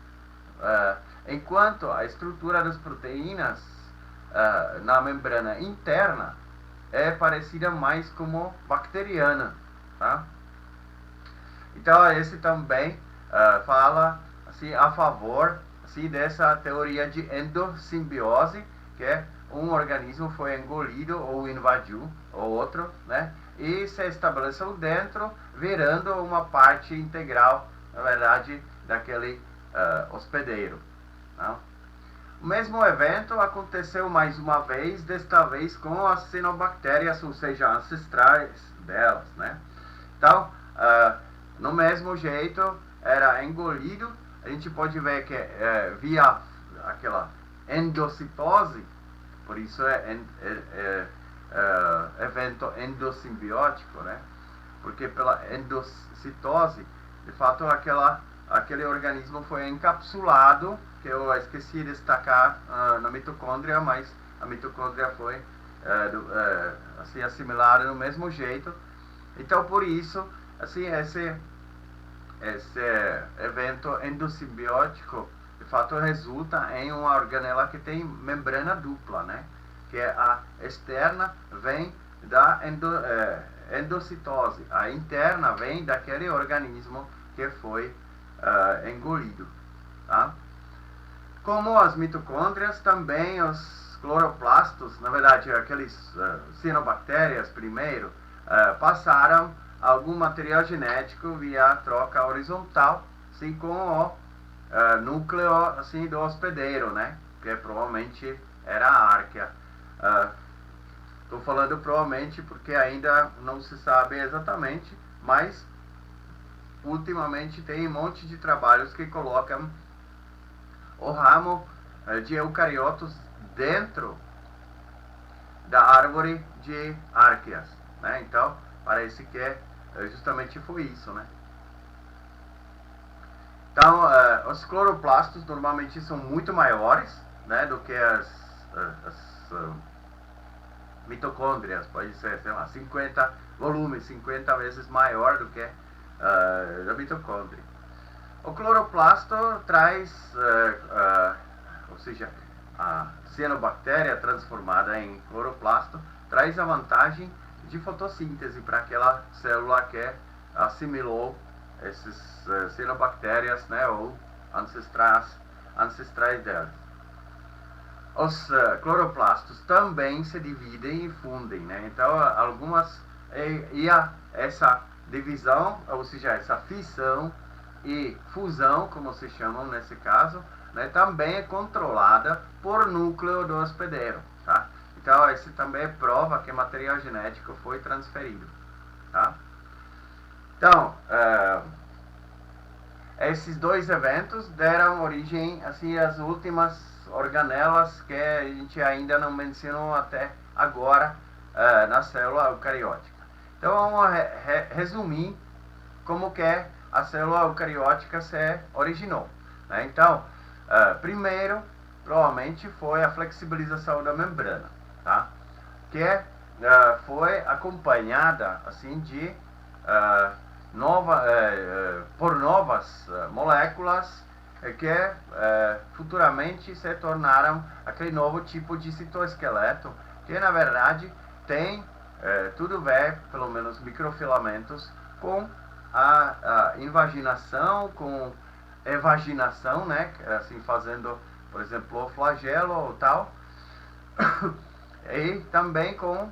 A: Enquanto a estrutura das proteínas na membrana interna é parecida mais como bacteriana, tá? Então esse também fala assim a favor assim dessa teoria de endossimbiose, que um organismo foi engolido ou invadiu o outro, né? E se estabeleceu dentro, virando uma parte integral, na verdade, daquele hospedeiro. Não? O mesmo evento aconteceu mais uma vez, desta vez com as cianobactérias, ou seja, ancestrais delas, né? Então, no mesmo jeito, era engolido. A gente pode ver que via aquela endocitose, por isso evento endossimbiótico, né? Porque pela endocitose, de fato, aquele organismo foi encapsulado, que eu esqueci de destacar na mitocôndria, mas a mitocôndria foi assim, assimilada do mesmo jeito. Então, por isso, assim, esse evento endossimbiótico, de fato, resulta em uma organela que tem membrana dupla, né? Que a externa vem da endocitose, a interna vem daquele organismo que foi engolido, tá? Como as mitocôndrias, também os cloroplastos, na verdade, aqueles cianobactérias primeiro, passaram algum material genético via troca horizontal, assim, com o núcleo assim, do hospedeiro, né? Que provavelmente era a árquea. Estou falando provavelmente porque ainda não se sabe exatamente, mas ultimamente tem um monte de trabalhos que colocam o ramo de eucariotos dentro da árvore de árqueas, né? Então, parece que justamente foi isso, né? Então, os cloroplastos normalmente são muito maiores, né, do que as mitocôndrias, pode ser, sei lá, 50 volumes, 50 vezes maior do que a mitocôndria. O cloroplasto traz, ou seja, a cianobactéria transformada em cloroplasto, traz a vantagem de fotossíntese para aquela célula que assimilou esses cianobactérias, né, ou ancestrais delas. Os cloroplastos também se dividem e fundem, né? Então, essa divisão, ou seja, essa fissão e fusão, como se chamam nesse caso, né, também é controlada por núcleo do hospedeiro, tá? Então, esse também prova que material genético foi transferido, tá? Então, esses dois eventos deram origem assim às últimas organelas que a gente ainda não mencionou até agora na célula eucariótica. Então, vamos resumir como que a célula eucariótica se originou, né? Então, primeiro, provavelmente foi a flexibilização da membrana, tá? Que foi acompanhada assim de por novas moléculas que futuramente se tornaram aquele novo tipo de citoesqueleto, que na verdade tem tudo a ver, pelo menos microfilamentos, com a invaginação, com evaginação, né? Assim, fazendo, por exemplo, o flagelo ou tal, e também com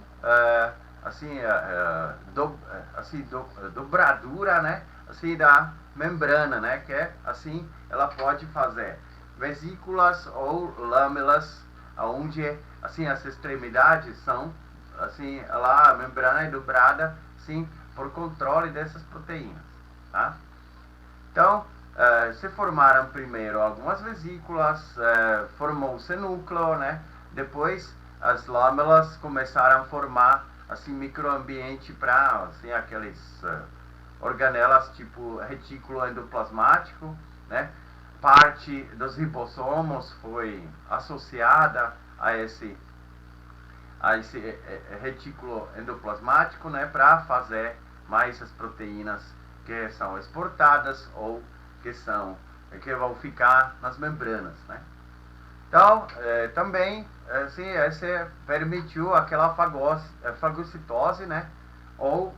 A: dobradura, né, assim, da membrana, né, que assim ela pode fazer vesículas ou lâmelas, onde assim as extremidades são assim, lá a membrana é dobrada, sim, por controle dessas proteínas, tá? Então, se formaram primeiro algumas vesículas, formou-se núcleo, né? Depois as lâmelas começaram a formar assim microambiente para assim aqueles organelas tipo retículo endoplasmático, né? Parte dos ribossomos foi associada a esse retículo endoplasmático, né, para fazer mais as proteínas que são exportadas ou que vão ficar nas membranas, né? Então, também assim, esse permitiu aquela fagocitose, né, ou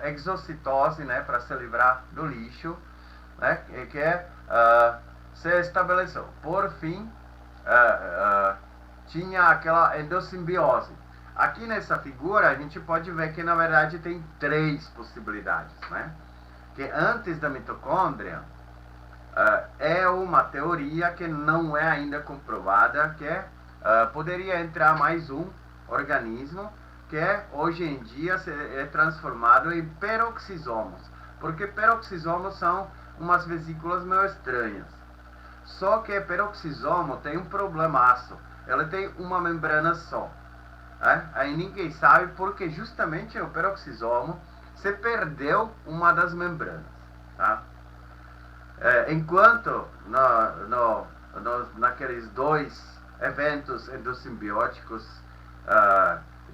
A: exocitose, né, para se livrar do lixo, né, que se estabeleceu. Por fim, tinha aquela endossimbiose. Aqui nessa figura a gente pode ver que na verdade tem três possibilidades, né? Que antes da mitocôndria é uma teoria que não é ainda comprovada, que poderia entrar mais um organismo que hoje em dia é transformado em peroxisomos, porque peroxisomos são umas vesículas meio estranhas. Só que peroxisomo tem um problemaço, ela tem uma membrana só. Aí ninguém sabe porque justamente o peroxisomo se perdeu uma das membranas, tá? Enquanto naqueles dois eventos endossimbióticos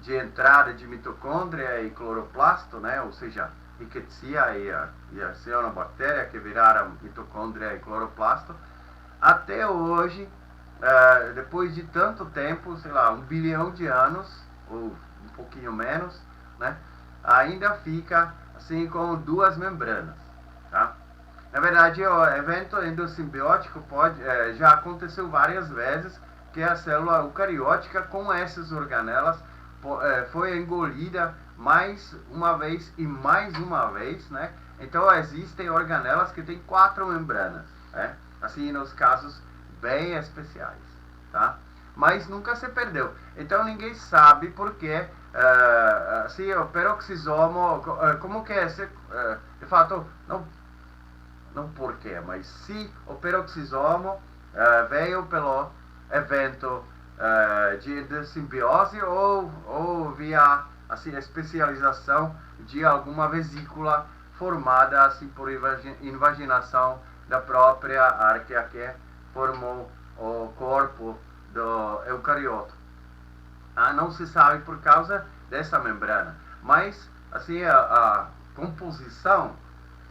A: de entrada de mitocôndria e cloroplasto, né, ou seja, Rickettsia e a cianobactéria que viraram mitocôndria e cloroplasto, até hoje, depois de tanto tempo, sei lá, 1 bilhão de anos, ou um pouquinho menos, né, ainda fica assim com duas membranas, tá? Na verdade, o evento endossimbiótico já aconteceu várias vezes, que a célula eucariótica com essas organelas foi engolida mais uma vez e mais uma vez, né? Então existem organelas que têm 4 membranas, né? Assim nos casos bem especiais, tá? Mas nunca se perdeu. Então ninguém sabe por que assim, o peroxisomo, como que é, de fato, não porquê, mas se o peroxisomo veio pelo evento de endossimbiose ou via assim, especialização de alguma vesícula formada assim, por invaginação da própria arqueia que formou o corpo do eucarioto. Não se sabe por causa dessa membrana, mas assim, a composição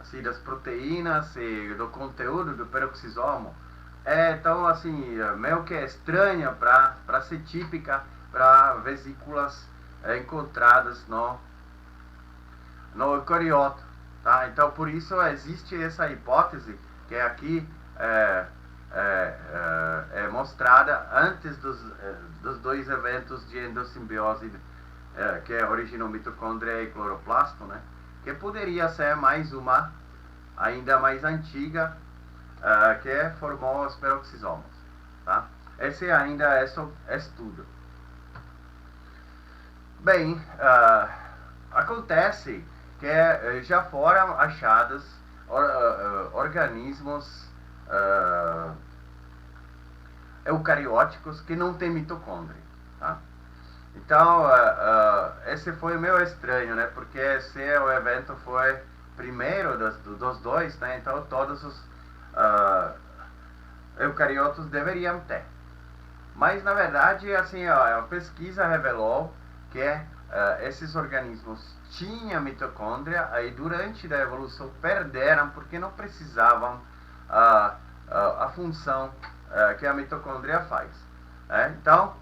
A: assim, das proteínas e do conteúdo do peroxisomo então assim, meio que estranha para ser típica para vesículas encontradas no eucarioto, tá? Então por isso existe essa hipótese que aqui é mostrada antes dos dois eventos de endossimbiose que originou mitocôndria e cloroplasto, né? Que poderia ser mais uma ainda mais antiga que formou os peroxisomos, tá? Esse ainda é estudo. Bem, acontece que já foram achados organismos eucarióticos que não têm mitocôndria, tá? Então, esse foi meio estranho, né? Porque se o evento foi primeiro dos dois, né? Então todos os eucariotos deveriam ter. Mas na verdade, assim, a pesquisa revelou que esses organismos tinham mitocôndria e durante a evolução perderam porque não precisavam a função que a mitocôndria faz. Então,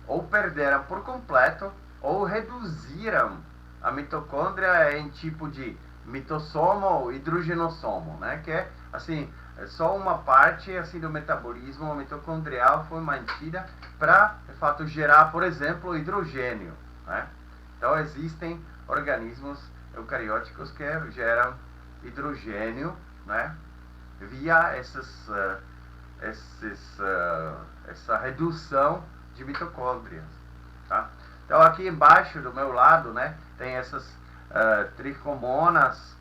A: ou perderam por completo ou reduziram a mitocôndria em tipo de mitossomo ou hidrogenossomo, né? Que é assim, só uma parte assim do metabolismo mitocondrial foi mantida para, de fato, gerar, por exemplo, hidrogênio, né? Então existem organismos eucarióticos que geram hidrogênio, né? Via essa redução de mitocôndrias, tá? Então aqui embaixo do meu lado, né, tem essas tricomonas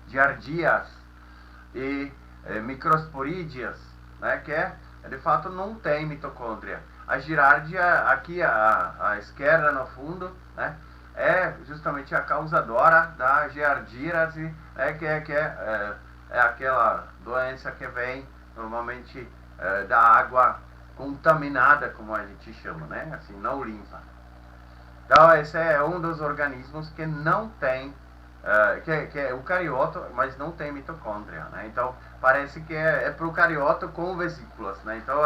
A: giardias e microsporídeas, né, que de fato não tem mitocôndria. A giardia aqui à esquerda no fundo, né, é justamente a causadora da giardíase, né, que é aquela doença que vem normalmente da água contaminada, como a gente chama, né, assim, não limpa. Então esse é um dos organismos que não tem que é eucarioto, mas não tem mitocôndria, né? Então parece que é procarioto com vesículas, né? Então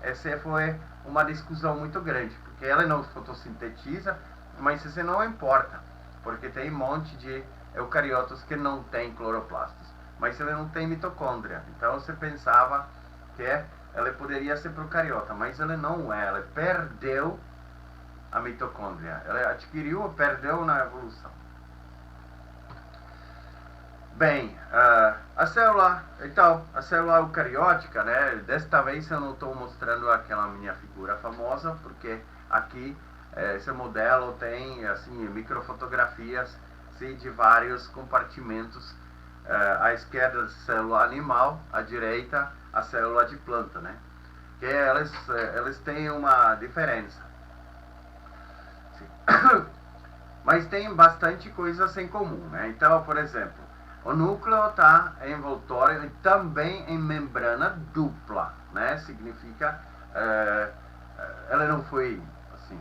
A: esse foi uma discussão muito grande, porque ela não fotossintetiza, mas isso não importa, porque tem um monte de eucariotos que não tem cloroplastos, mas ele não tem mitocôndria. Então você pensava que ela poderia ser procariota, mas ela não é, ela perdeu a mitocôndria, ela adquiriu ou perdeu na evolução. Bem, a célula eucariótica, né, desta vez eu não estou mostrando aquela minha figura famosa, porque aqui esse modelo tem assim microfotografias de vários compartimentos, à esquerda a célula animal, à direita a célula de planta, né, que eles têm uma diferença. Mas tem bastante coisas em comum, né? Então, por exemplo, o núcleo está em envoltório e também em membrana dupla, né? Significa, ela não foi assim,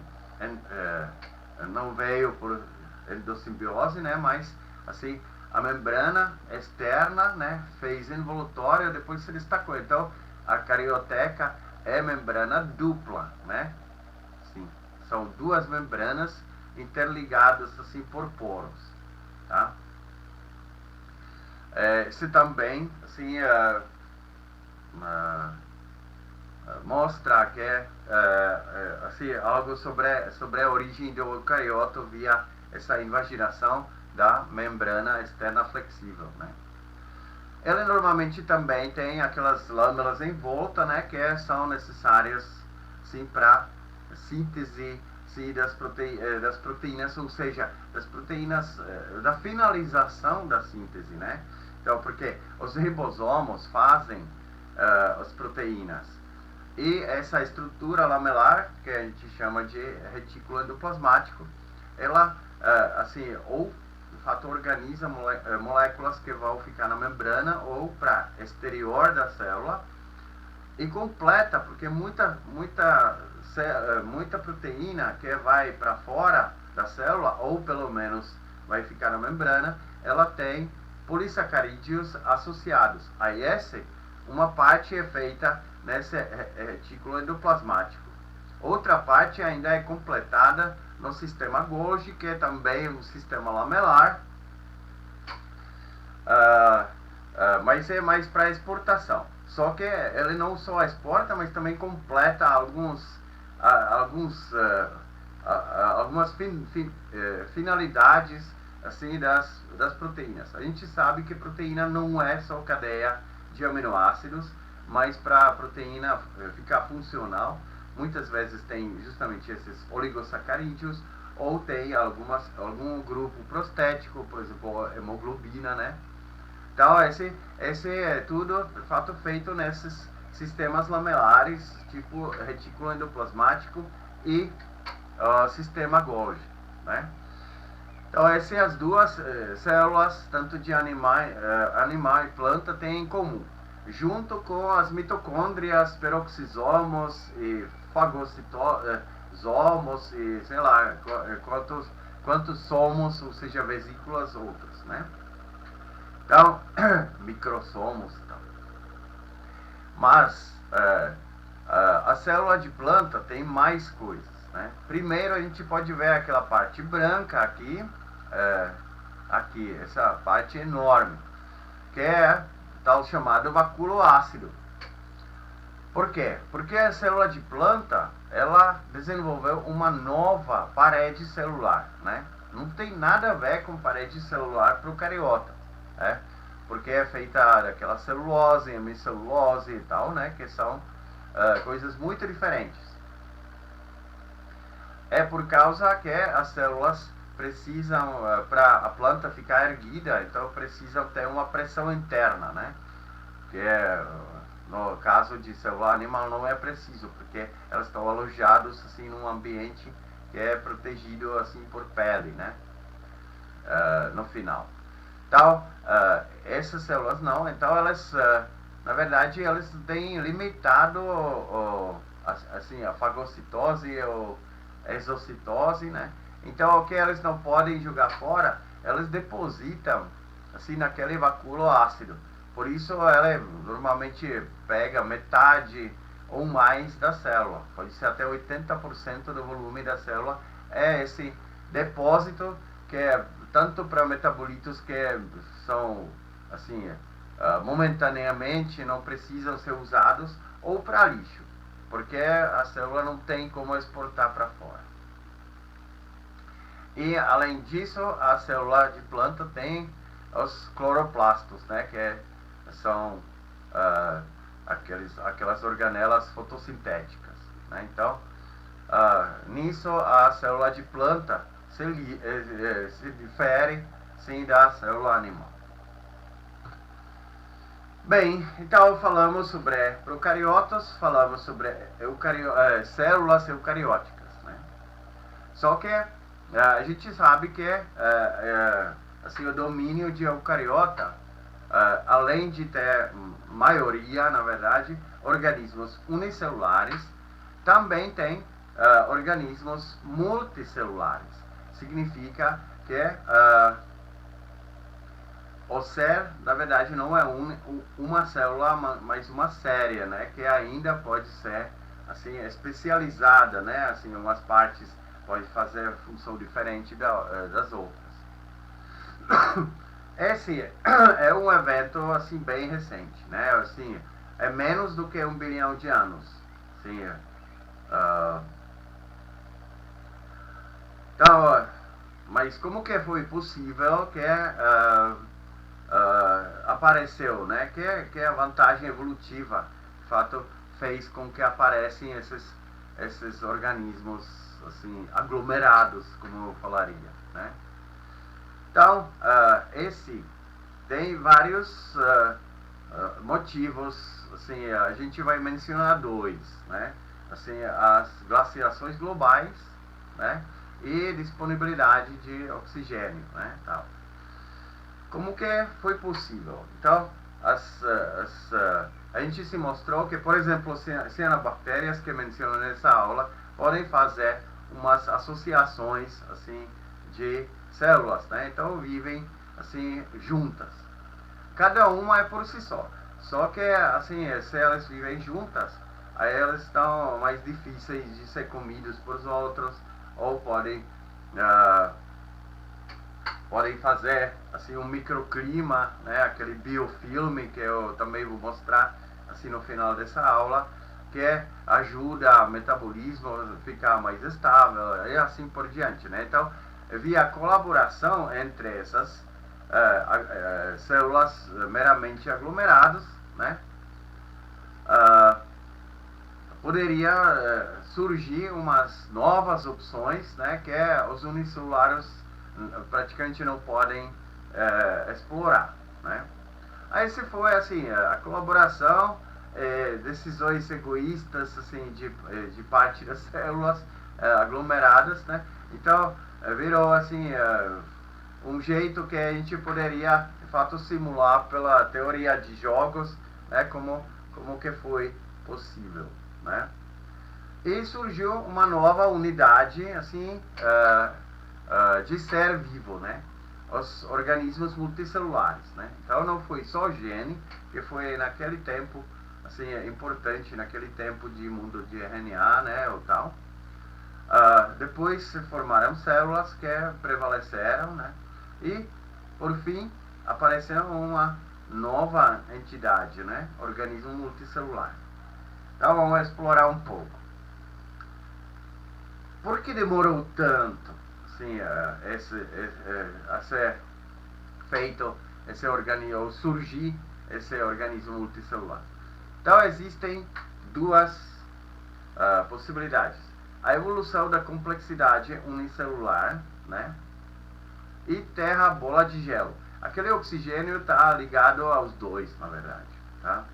A: não veio por endossimbiose, né? Mas assim, a membrana externa, né? Fez envoltório, depois se destacou. Então, a carioteca é membrana dupla, né? Sim, são duas membranas interligadas assim por poros, tá? Isso também assim mostra que assim algo sobre a origem do eucarioto via essa invaginação da membrana externa flexível, né? Ele normalmente também tem aquelas lâmelas em volta, né, que são necessárias sim para síntese das proteínas, ou seja, das proteínas, da finalização da síntese, né? Então, porque os ribossomos fazem as proteínas e essa estrutura lamelar, que a gente chama de retículo endoplasmático, ela, assim, ou de fato organiza moléculas que vão ficar na membrana ou para exterior da célula e completa, porque muita proteína que vai para fora da célula, ou pelo menos vai ficar na membrana, ela tem polissacarídeos associados. Aí uma parte é feita nesse retículo endoplasmático. Outra parte ainda é completada no sistema Golgi, que é também um sistema lamelar, mas é mais para exportação. Só que ele não só exporta, mas também completa algumas finalidades assim das proteínas. A gente sabe que proteína não é só cadeia de aminoácidos, mas para a proteína ficar funcional, muitas vezes tem justamente esses oligossacarídeos, ou tem algum grupo prostético, por exemplo, hemoglobina, né? Então, esse é tudo, de fato, feito nesses sistemas lamelares, tipo retículo endoplasmático e sistema Golgi, né? Então, essas as duas células, tanto de animal e planta, têm em comum, junto com as mitocôndrias, peroxisomos e fagocitosomos e sei lá quantos somos, ou seja, vesículas outras, né? Então, microsomos. Então. Mas a célula de planta tem mais coisas, né? Primeiro a gente pode ver aquela parte branca aqui, essa parte enorme, que é tal chamado vacúolo ácido. Por quê? Porque a célula de planta, ela desenvolveu uma nova parede celular, né? Não tem nada a ver com parede celular procariota, né? Porque é feita daquela celulose, hemicelulose e tal, né? Que são coisas muito diferentes. É por causa que as células precisam, para a planta ficar erguida, então precisam ter uma pressão interna, né? Que no caso de célula animal não é preciso, porque elas estão alojadas assim num ambiente que é protegido assim por pele, né? No final. Então, essas células não, então elas, na verdade, elas têm limitado assim, a fagocitose ou exocitose, né? Então, o que elas não podem jogar fora, elas depositam assim naquele vacúolo ácido. Por isso, ela normalmente pega metade ou mais da célula. Pode ser até 80% do volume da célula é esse depósito que é tanto para metabolitos que são assim momentaneamente não precisam ser usados, ou para lixo, porque a célula não tem como exportar para fora. E além disso, a célula de planta tem os cloroplastos, né, que são aquelas organelas fotossintéticas, né? Então, nisso a célula de planta se difere sim da célula animal. Bem, então falamos sobre procariotas, falamos sobre células eucarióticas, né? Só que a gente sabe que assim, o domínio de eucariota, além de ter maioria, na verdade, organismos unicelulares, também tem organismos multicelulares. Significa que o ser, na verdade, não é uma célula, mas uma série, né, que ainda pode ser assim especializada, né, assim, umas partes pode fazer função diferente das outras. Esse é um evento assim bem recente, né, assim, é menos do que 1 bilhão de anos, assim, então, mas como que foi possível que apareceu, né? Que a vantagem evolutiva, de fato, fez com que aparecem esses organismos assim aglomerados, como eu falaria, né? Então, esse tem vários motivos, assim, a gente vai mencionar dois, né? Assim, as glaciações globais, né? E disponibilidade de oxigênio, né? Tal. Como que foi possível? Então, a gente se mostrou que, por exemplo, cianobactérias que menciono nessa aula podem fazer umas associações assim de células, né? Então vivem assim juntas. Cada uma é por si só. Só que assim, se elas vivem juntas, aí elas estão mais difíceis de ser comidas por outros, ou podem fazer assim um microclima, né, aquele biofilme que eu também vou mostrar assim no final dessa aula, que ajuda o metabolismo a ficar mais estável e assim por diante, né? Então, via colaboração entre essas células meramente aglomeradas, né, poderia surgir umas novas opções, né, que os unicelulares praticamente não podem explorar, né? Aí se foi assim, a colaboração, decisões egoístas assim de parte das células aglomeradas, né? Então virou assim um jeito que a gente poderia de fato simular pela teoria de jogos, né? Como que foi possível, né? E surgiu uma nova unidade assim de ser vivo, né? Os organismos multicelulares, né? Então não foi só gene, que foi naquele tempo assim importante, naquele tempo de mundo de RNA, né, ou tal. Depois se formaram células que prevaleceram, né? E por fim apareceu uma nova entidade, né? Organismo multicelular. Então vamos explorar um pouco. Por que demorou tanto assim, a ser feito esse organismo, ou surgir esse organismo multicelular? Então existem duas possibilidades: a evolução da complexidade unicelular, né, e terra bola de gelo. Aquele oxigênio está ligado aos dois, na verdade, tá?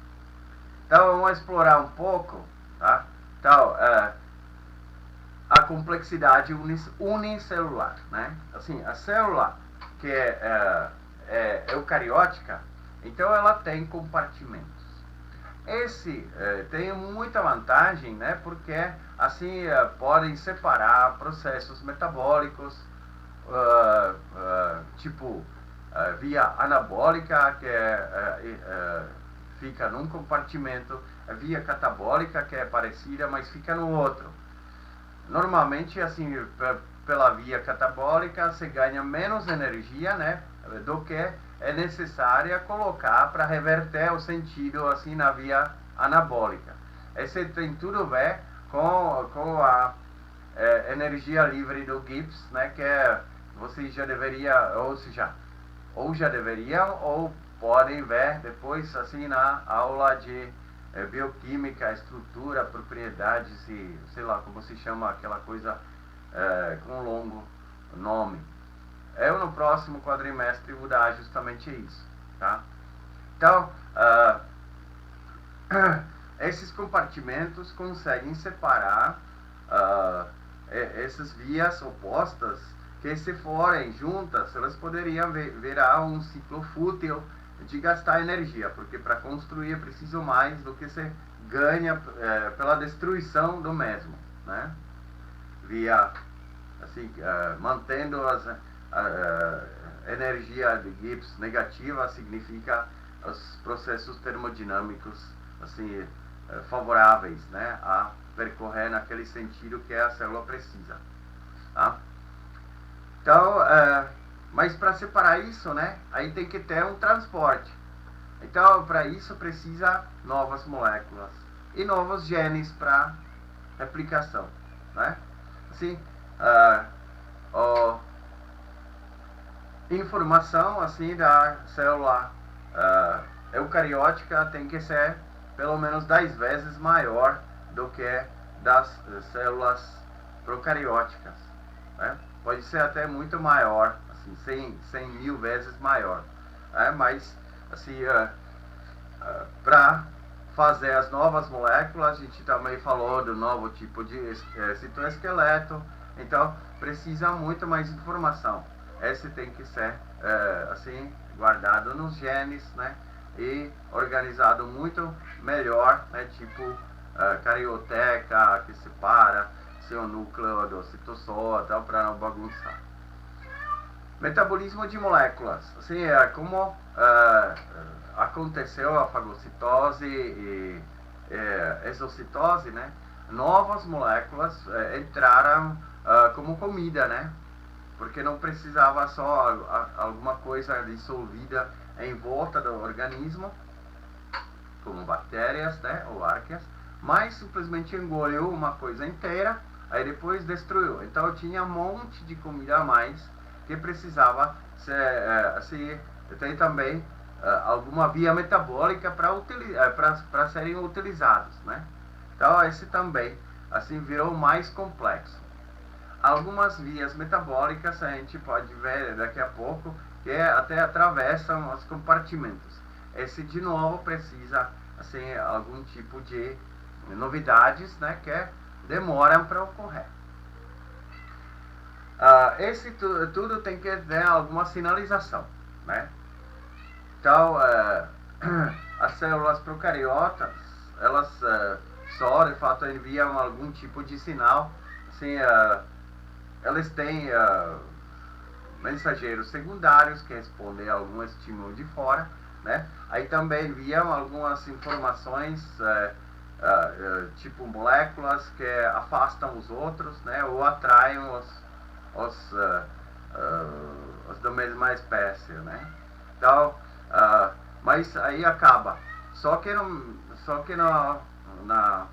A: Então vamos explorar um pouco, tá? Então a complexidade unicelular, né? Assim, a célula que é eucariótica, então ela tem compartimentos. Esse tem muita vantagem, né? Porque assim podem separar processos metabólicos, tipo via anabólica, que fica num compartimento, via catabólica, que é parecida, mas fica no outro. Normalmente, assim, pela via catabólica, você ganha menos energia, né, do que é necessária colocar para reverter o sentido assim na via anabólica. Esse tem tudo a ver com a energia livre do Gibbs, né, que vocês já deveria, ou já deveriam, ou podem ver depois assim na aula de bioquímica, estrutura, propriedades e sei lá como se chama aquela coisa com um longo nome. Eu no próximo quadrimestre vou dar justamente isso, tá? Então, esses compartimentos conseguem separar essas vias opostas que, se forem juntas, elas poderiam virar um ciclo fútil de gastar energia, porque para construir é preciso mais do que se ganha pela destruição do mesmo, né? Via, assim, mantendo a energia de Gibbs negativa, significa os processos termodinâmicos assim favoráveis, né, a percorrer naquele sentido que a célula precisa, tá? Então, mas para separar isso, né, aí tem que ter um transporte. Então, para isso precisa novas moléculas e novos genes para replicação, né? Assim, informação assim da célula eucariótica tem que ser pelo menos 10 vezes maior do que das células procarióticas, né? Pode ser até muito maior, assim, 100 mil vezes maior, né? Mas assim, para fazer as novas moléculas, a gente também falou do novo tipo de citoesqueleto, então precisa muito mais informação. Esse tem que ser assim guardado nos genes, né, e organizado muito melhor, né, tipo carioteca que separa seu núcleo do citosol, tal, para não bagunçar. Metabolismo de moléculas, assim, como aconteceu a fagocitose e exocitose, né, novas moléculas entraram como comida, né? Porque não precisava só alguma coisa dissolvida em volta do organismo, como bactérias, né, ou arqueas, mas simplesmente engoliu uma coisa inteira, aí depois destruiu. Então tinha um monte de comida a mais que precisava ser tem também alguma via metabólica para serem utilizados, né? Então esse também assim virou mais complexo. Algumas vias metabólicas a gente pode ver daqui a pouco que até atravessam os compartimentos. Esse de novo precisa assim algum tipo de novidades, né, que demoram para ocorrer. Esse tudo tem que ter alguma sinalização, né? Então as células procariotas elas só de fato enviam algum tipo de sinal, assim, elas têm mensageiros secundários que respondem a algum estímulo de fora, né? Aí também enviam algumas informações tipo moléculas que afastam os outros, né? Ou atraem os da mesma espécie, né? Então, mas aí acaba. Só que na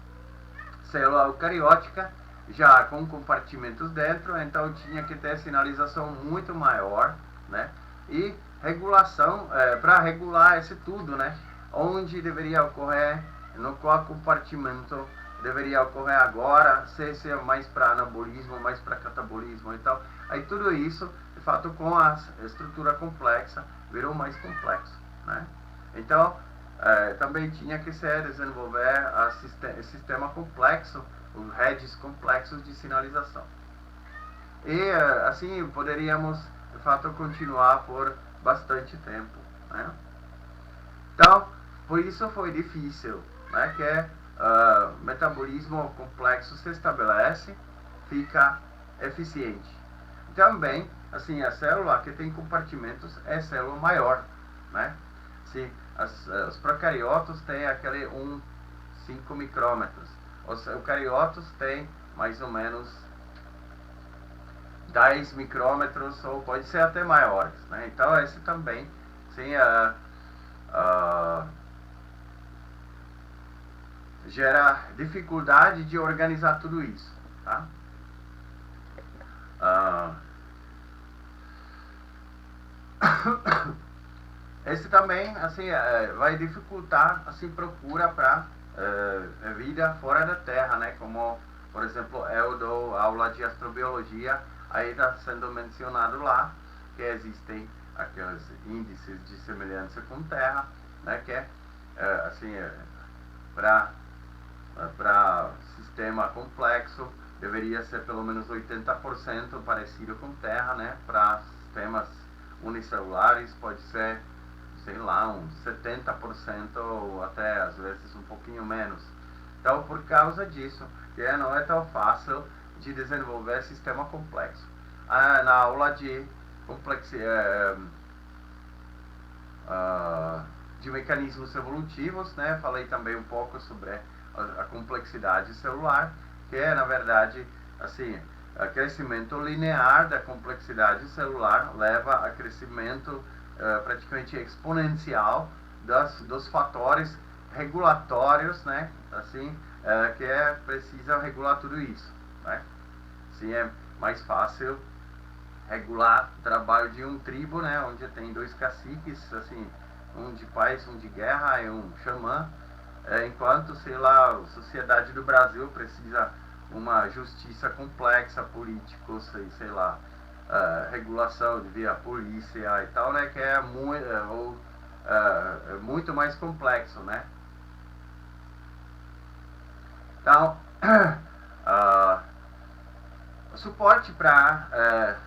A: célula eucariótica, já com compartimentos dentro, então tinha que ter sinalização muito maior, né? E regulação, para regular esse tudo, né? Onde deveria ocorrer, no qual compartimento deveria ocorrer agora, se é mais para anabolismo, mais para catabolismo e tal. Aí tudo isso, de fato, com a estrutura complexa, virou mais complexo, né? Então, também tinha que se desenvolver sistema complexo, os redes complexos de sinalização. E assim poderíamos, de fato, continuar por bastante tempo, né? Então, por isso foi difícil, né, que metabolismo complexo se estabelece, fica eficiente. Também, assim, a célula que tem compartimentos é célula maior, né? Se os procariotos têm aquele 5 micrômetros. Os eucariotos têm mais ou menos 10 micrômetros ou pode ser até maiores, né? Então esse também sim, gera dificuldade de organizar tudo isso, tá? Esse também assim vai dificultar assim procura para vida fora da Terra, né? Como por exemplo eu dou aula de astrobiologia, aí está sendo mencionado lá que existem aqueles índices de semelhança com Terra, né? Que assim para sistema complexo deveria ser pelo menos 80% parecido com Terra, né? Para sistemas unicelulares pode ser, sei lá, uns 70% ou até às vezes um pouquinho menos. Então, por causa disso, que não é tão fácil de desenvolver sistema complexo. Na aula de de mecanismos evolutivos, né, falei também um pouco sobre a complexidade celular, que é, na verdade, assim, o crescimento linear da complexidade celular leva a crescimento praticamente exponencial dos fatores regulatórios, né, assim, que precisa regular tudo isso, né? Assim é mais fácil regular o trabalho de um tribo, né, onde tem 2 caciques, assim, um de paz, um de guerra e um xamã, enquanto, sei lá, a sociedade do Brasil precisa uma justiça complexa, políticos, sei lá, regulação de via polícia e tal, né, que é muito mais complexo, né? Então, suporte para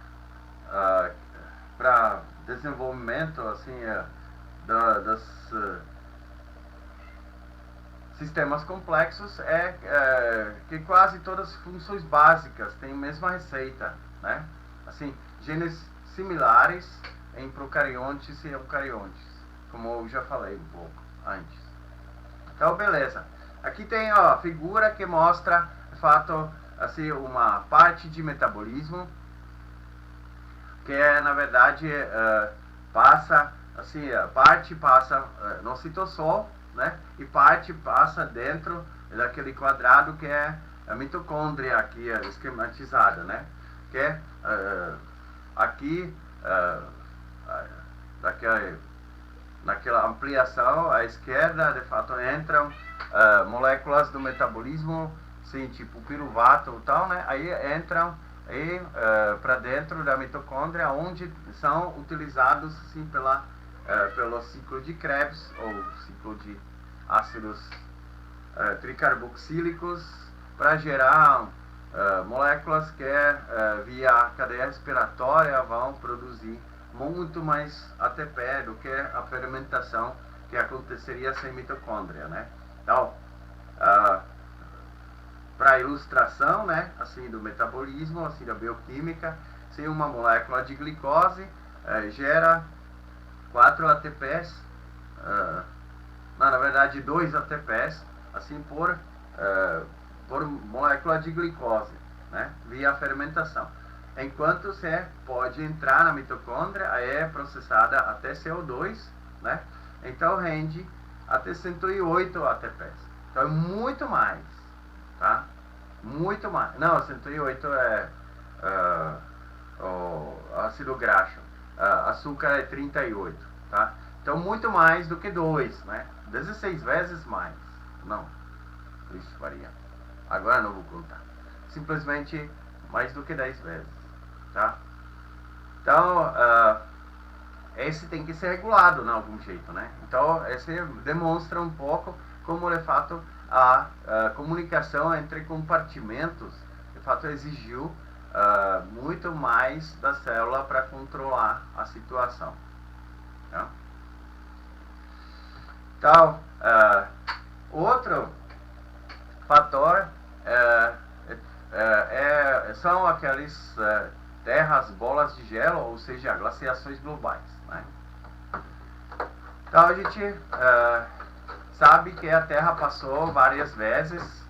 A: desenvolvimento assim dos sistemas complexos que quase todas as funções básicas têm a mesma receita, né? Assim, genes similares em procariontes e eucariontes, como eu já falei um pouco antes. Então, beleza. Aqui tem a figura que mostra, de fato, assim, uma parte de metabolismo que na verdade passa, assim, a parte passa no citosol, né? E parte passa dentro daquele quadrado que é a mitocôndria aqui esquematizada, né? Que é aqui naquela ampliação à esquerda, de fato, entram moléculas do metabolismo, sim, tipo piruvato e tal, né? Aí entram para dentro da mitocôndria, onde são utilizados assim, pelo ciclo de Krebs, ou ciclo de ácidos tricarboxílicos, para gerar moléculas que via cadeia respiratória vão produzir muito mais ATP do que a fermentação que aconteceria sem mitocôndria, né? Então, para ilustração, né, assim, do metabolismo, assim, da bioquímica, se uma molécula de glicose gera 4 ATPs, na verdade 2 ATPs, assim, por molécula de glicose, né, via fermentação. Enquanto você pode entrar na mitocôndria, é processada até CO2, né, então rende até 108 ATPs. Então é muito mais, tá? Muito mais. Não, 108 é o ácido graxo. Açúcar é 38, tá? Então muito mais do que 2, né? 16 vezes mais. Não, isso varia. Agora não vou contar. Simplesmente mais do que 10 vezes, tá? Então, esse tem que ser regulado de algum jeito, né? Então, esse demonstra um pouco como, de fato, a comunicação entre compartimentos, de fato, exigiu muito mais da célula para controlar a situação. Tá? Então, outro fator são aqueles terras, bolas de gelo, ou seja, glaciações globais, né? Então, a gente sabe que a Terra passou várias vezes,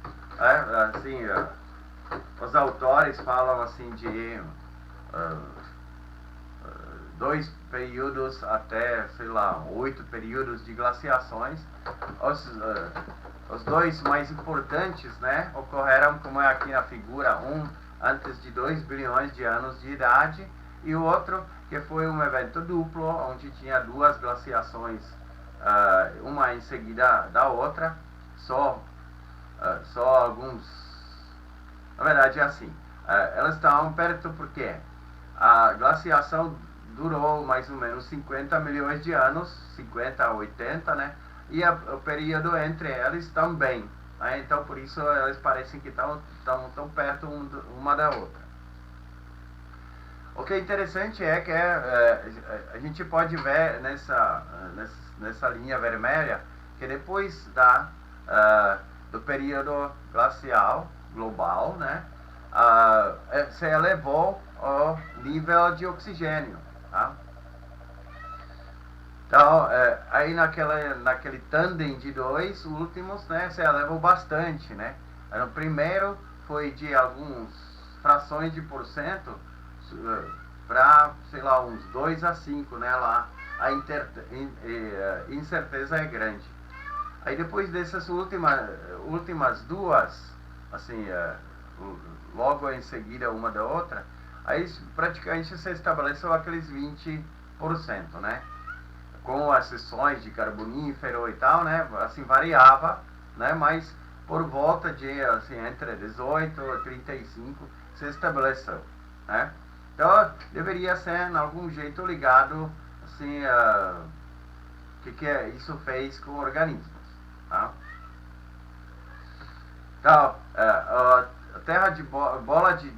A: assim, os autores falam assim de 2 períodos até, sei lá, 8 períodos de glaciações. Os dois mais importantes, né, ocorreram, como é aqui na figura, um antes de 2 bilhões de anos de idade e o outro que foi um evento duplo, onde tinha duas glaciações, uma em seguida da outra, só alguns, na verdade é assim, elas estavam perto porque a glaciação durou mais ou menos 50 milhões de anos, 50 a 80, né? E o período entre elas também, né? Então por isso elas parecem que estão tão perto uma da outra. O que é interessante é que a gente pode ver nessa linha vermelha que depois do período glacial global, né, se elevou o nível de oxigênio. Tá? Então, aí naquele tandem de dois últimos, né, se elevou bastante, né? O primeiro foi de alguns frações de porcento para, sei lá, uns 2 a 5, né? Lá a incerteza é grande. Aí depois dessas últimas duas, assim, logo em seguida uma da outra, aí praticamente se estabeleceu aqueles 20%, né? Com as seções de carbonífero e tal, né? Assim, variava, né? Mas por volta de, assim, entre 18 e 35 se estabeleceu, né? Então, deveria ser, de algum jeito, ligado, assim, o que isso fez com organismos, tá? Então, a terra de bola de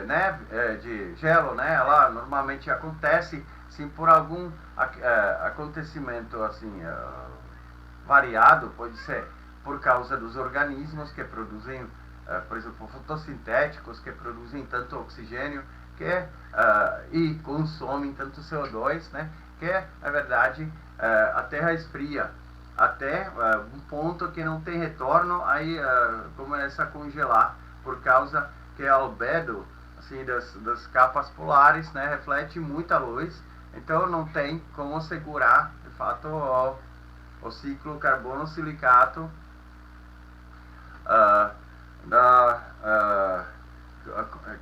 A: neve, de gelo, né? Ela normalmente acontece sim por algum acontecimento assim variado, pode ser por causa dos organismos que produzem, por exemplo, fotossintéticos, que produzem tanto oxigênio e consomem tanto CO2, né? Que na verdade a Terra esfria até um ponto que não tem retorno, aí começa a congelar por causa que a albedo assim, das capas polares, né, reflete muita luz, então não tem como segurar de fato o ciclo carbono-silicato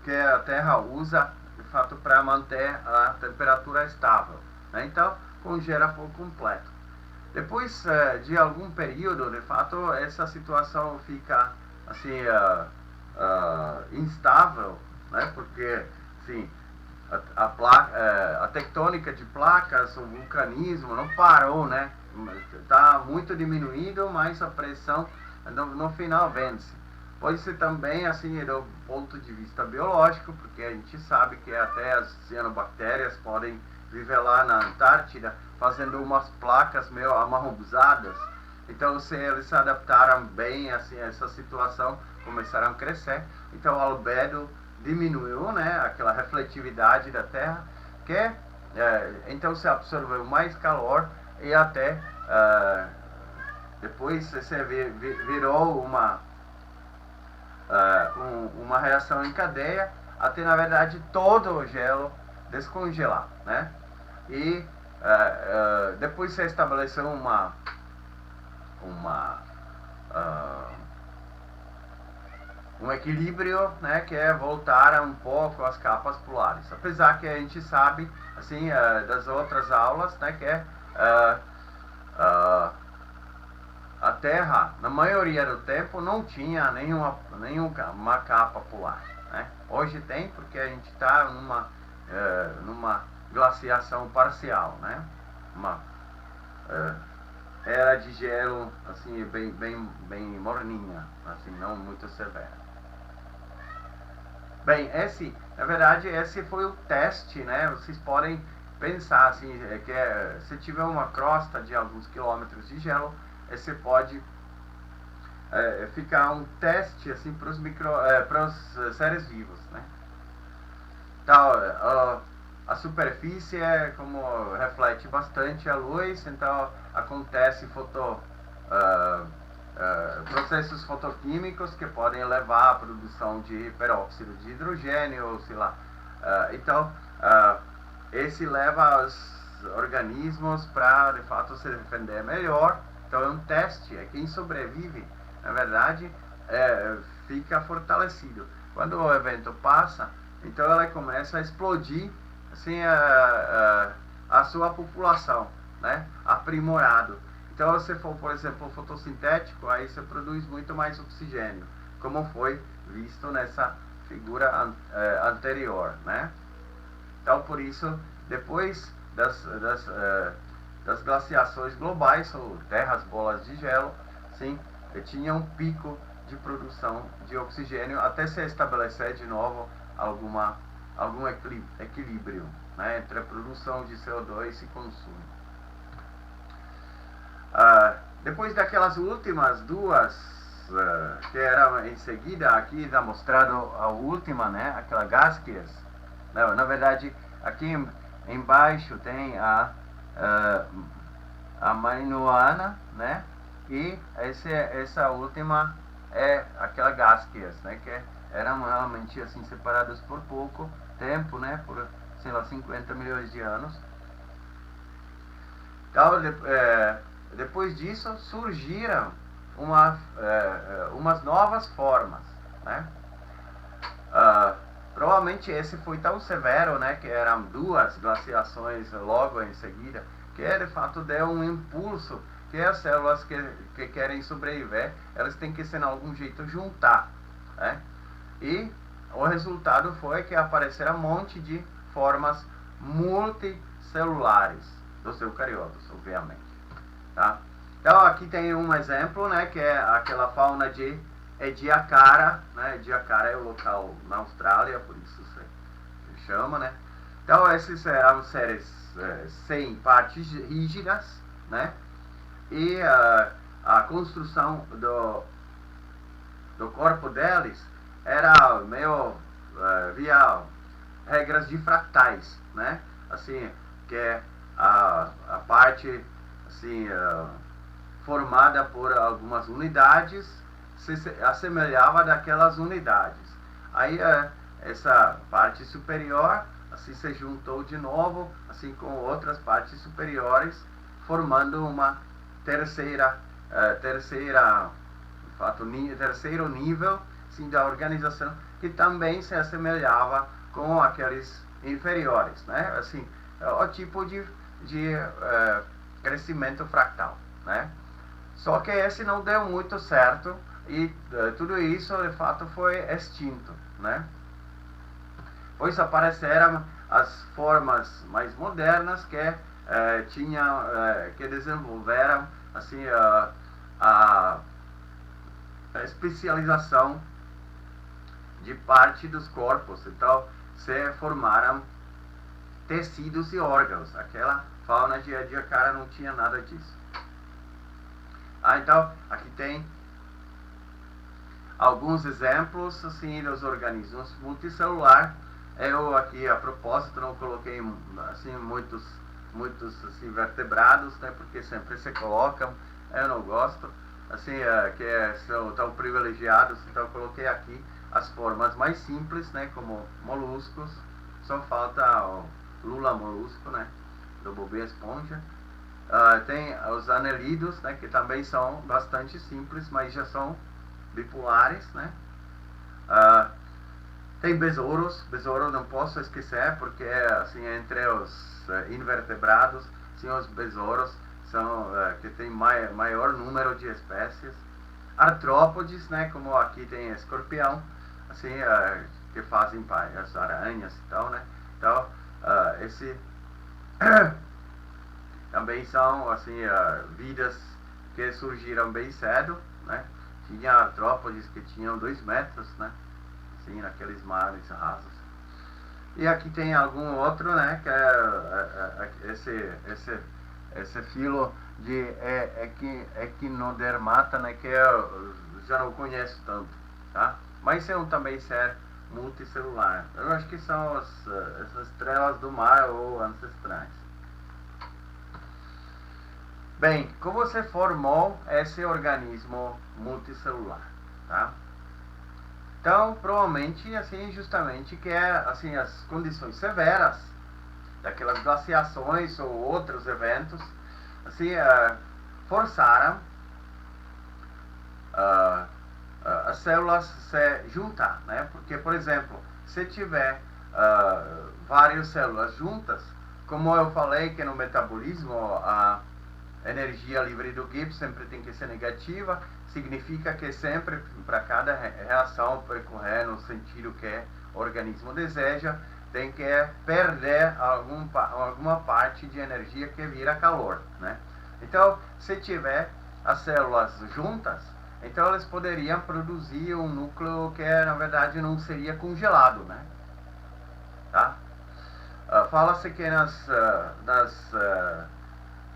A: que a Terra usa de fato para manter a temperatura estável, né? Então congela por completo. Depois de algum período, de fato, essa situação fica assim instável, né? Porque assim, a tectônica de placas, o vulcanismo não parou, né? Está muito diminuído, mas a pressão no final vence. Pode ser também assim do ponto de vista biológico, porque a gente sabe que até as cianobactérias podem viver lá na Antártida fazendo umas placas meio amarronzadas. Então, se eles se adaptaram bem assim, a essa situação, começaram a crescer. Então, o albedo diminuiu, né, aquela refletividade da Terra, que então se absorveu mais calor e até depois se virou uma reação em cadeia até, na verdade, todo o gelo descongelar, né? E depois se estabeleceu um equilíbrio, né, que é voltar um pouco às capas polares. Apesar que a gente sabe, assim, das outras aulas, né, que a Terra, na maioria do tempo, não tinha nenhuma capa polar, né? Hoje tem, porque a gente está numa glaciação parcial, né? Uma era de gelo assim bem morninha, assim, não muito severa. Bem, na verdade, esse foi o teste, né? Vocês podem pensar assim, que se tiver uma crosta de alguns quilômetros de gelo, esse pode ficar um teste assim para os seres vivos, né? Então, a superfície como reflete bastante a luz, então acontece processos fotoquímicos que podem levar à produção de peróxido de hidrogênio, ou sei lá, Então, esse leva os organismos para, de fato, se defender melhor. Então, é um teste. Quem sobrevive, na verdade, fica fortalecido. Quando o evento passa, então ela começa a explodir assim, a sua população, né? Aprimorado. Então, se for, por exemplo, fotossintético, aí você produz muito mais oxigênio, como foi visto nessa figura anterior, né? Então, por isso, depois das glaciações globais, ou terras bolas de gelo, sim, tinha um pico de produção de oxigênio até se estabelecer de novo algum equilíbrio, né, entre a produção de CO2 e consumo. Depois daquelas últimas duas, que eram em seguida, aqui está mostrado a última, né, aquela Gaskias. Na verdade, aqui embaixo tem a Marinoana, né, e essa última é aquela Gaskias, né, que eram realmente assim separadas por pouco tempo, né, por, sei lá, 50 milhões de anos. Então, depois disso surgiram umas novas formas, né? Provavelmente esse foi tão severo, né, que eram duas glaciações logo em seguida, que de fato deu um impulso que as células que querem sobreviver, elas têm que, de algum jeito, juntar, né? E o resultado foi que apareceram um monte de formas multicelulares dos eucariotos, obviamente, tá? Então aqui tem um exemplo, né, que é aquela fauna de Ediacara, né? Ediacara é o local na Austrália, por isso se chama, né? Então esses eram seres sem partes rígidas, né? E a construção do corpo deles era meio via regras de fractais, né? Assim, que é a parte assim, formada por algumas unidades se assemelhava daquelas unidades. Aí essa parte superior assim se juntou de novo assim com outras partes superiores, formando uma terceiro nível assim, da organização, que também se assemelhava com aqueles inferiores, né? Assim, o tipo de crescimento fractal, né? Só que esse não deu muito certo e tudo isso de fato foi extinto, né? Pois apareceram as formas mais modernas que que desenvolveram assim a especialização de parte dos corpos. Então se formaram tecidos e órgãos. Aquela fauna de Ediacara não tinha nada disso. Então aqui tem alguns exemplos assim dos organismos multicelular. Eu aqui a propósito não coloquei assim muitos assim, vertebrados, né, porque sempre se colocam, eu não gosto assim, que são tão privilegiados, então eu coloquei aqui as formas mais simples, né, como moluscos. Só falta o lula molusco, né, do Bob Esponja. Tem os anelidos, né, que também são bastante simples, mas já são bipolares, né. Tem besouros. Besouro não posso esquecer, porque assim, entre os invertebrados, sim, os besouros são que tem maior número de espécies. Artrópodes, né, como aqui tem escorpião, assim, que fazem as aranhas e tal, né. Então esse também são assim vidas que surgiram bem cedo, né. Tinha artrópodes que tinham 2 metros, né, assim, naqueles mares rasos. E aqui tem algum outro, né, que é esse filo de equinodermata, né, que eu já não conheço tanto, tá? Mas é também ser multicelular. Eu acho que são essas estrelas do mar ou ancestrais. Bem, como se formou esse organismo multicelular, tá? Então, provavelmente, assim, justamente que é, assim, as condições severas daquelas glaciações ou outros eventos, assim, forçaram as células se juntar, né? Porque, por exemplo, se tiver várias células juntas, como eu falei que no metabolismo a energia livre do Gibbs sempre tem que ser negativa, significa que sempre para cada reação percorrer no sentido que o organismo deseja, tem que perder alguma parte de energia que vira calor, né? Então, se tiver as células juntas, então elas poderiam produzir um núcleo que na verdade não seria congelado, né? Tá? Fala-se que nas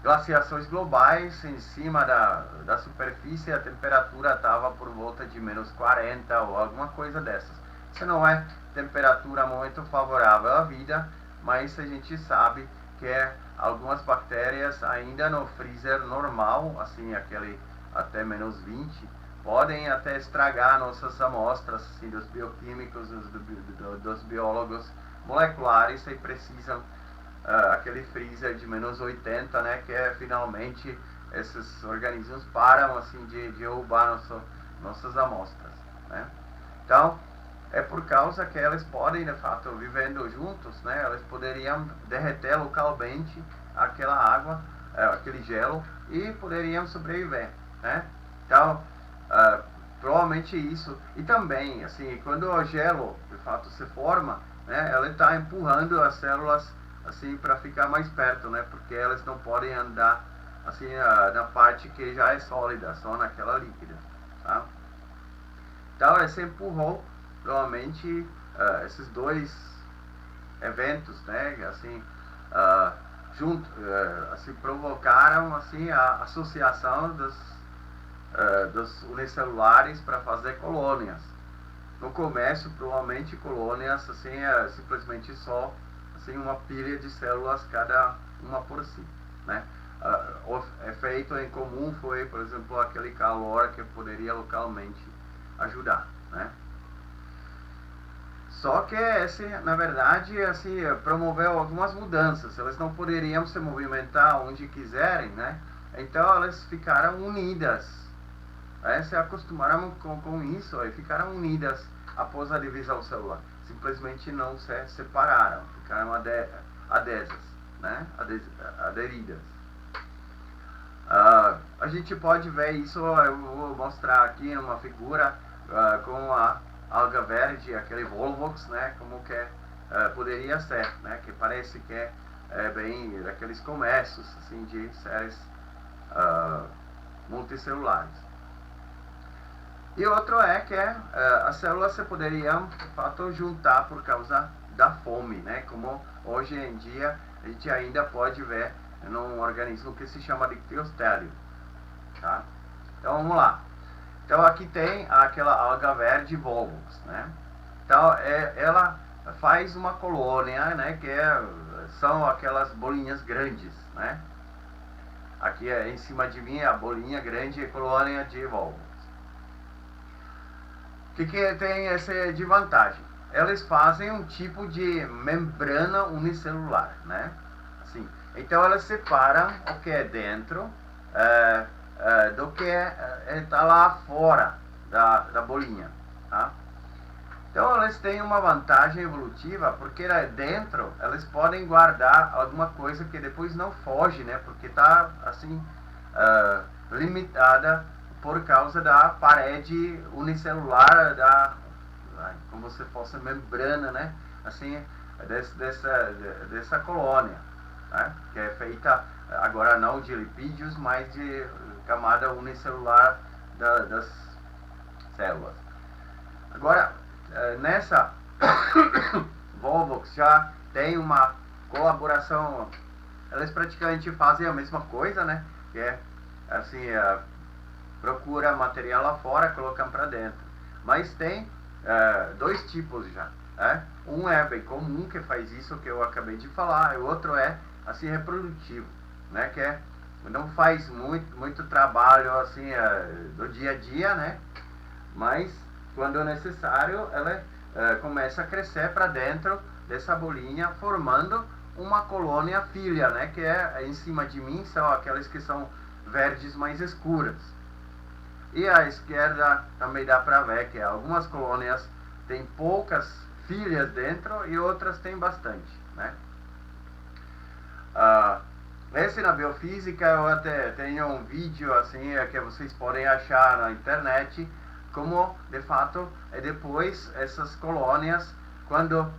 A: glaciações globais, em cima da superfície, a temperatura estava por volta de menos 40 ou alguma coisa dessas. Isso não é temperatura muito favorável à vida, mas a gente sabe que algumas bactérias ainda no freezer normal, assim, aquele até menos 20, podem até estragar nossas amostras, assim, dos bioquímicos, dos biólogos moleculares, e precisam aquele freezer de menos 80, né, que finalmente esses organismos param, assim, de derrubar nossas amostras, né? Então, é por causa que elas podem, de fato, vivendo juntos, né, elas poderiam derreter localmente aquela água, aquele gelo, e poderiam sobreviver, né? Então, provavelmente isso. E também, assim, quando o gelo, de fato, se forma, né, ela está empurrando as células, assim, para ficar mais perto, né, porque elas não podem andar, assim, na parte que já é sólida, só naquela líquida, tá? Então, esse empurrou, provavelmente, esses dois eventos, né, assim, assim, provocaram, assim, a associação dos unicelulares para fazer colônias. No começo, provavelmente, colônias, assim, simplesmente só, assim, uma pilha de células, cada uma por si, né? O efeito em comum foi, por exemplo, aquele calor que poderia localmente ajudar, né? Só que esse, na verdade, assim, promoveu algumas mudanças. Elas não poderiam se movimentar onde quiserem, né? Então elas ficaram unidas, né? Se acostumaram com isso e ficaram unidas após a divisão celular. Simplesmente não se separaram, ficaram adesas, né? Aderidas. A gente pode ver isso, eu vou mostrar aqui uma figura com a alga verde, aquele Volvox, né? Como que poderia ser, né? Que parece que é bem daqueles comércios, assim, de séries multicelulares. E outro é que as células se poderiam, de fato, juntar por causa da fome, né? Como hoje em dia a gente ainda pode ver num organismo que se chama de criostélio, tá? Então vamos lá. Então aqui tem aquela alga verde Volvox, né? Então ela faz uma colônia, né? Que são aquelas bolinhas grandes, né? Aqui em cima de mim a bolinha grande é colônia de Volvox. O que tem essa de vantagem? Elas fazem um tipo de membrana unicelular, né? Assim, então elas separam o que é dentro do que está lá fora da bolinha, tá? Então elas têm uma vantagem evolutiva, porque lá dentro elas podem guardar alguma coisa que depois não foge, né? Porque está assim limitada por causa da parede unicelular como se fosse membrana, né? Assim, dessa colônia, né? Que é feita agora não de lipídios, mas de camada unicelular das células. Agora, nessa Volvox já tem uma colaboração, elas praticamente fazem a mesma coisa, né? Que é assim, procura material lá fora, colocam para dentro. Mas tem dois tipos já, né? Um é bem comum, que faz isso que eu acabei de falar, e o outro é assim reprodutivo, né? Que não faz muito trabalho assim do dia a dia, né? Mas quando necessário, ela começa a crescer para dentro dessa bolinha, formando uma colônia filha, né? Que é em cima de mim, são aquelas que são verdes mais escuras. E à esquerda também dá para ver que algumas colônias têm poucas filhas dentro e outras têm bastante, né? Esse na biofísica eu até tenho um vídeo assim que vocês podem achar na internet, como de fato é depois essas colônias, quando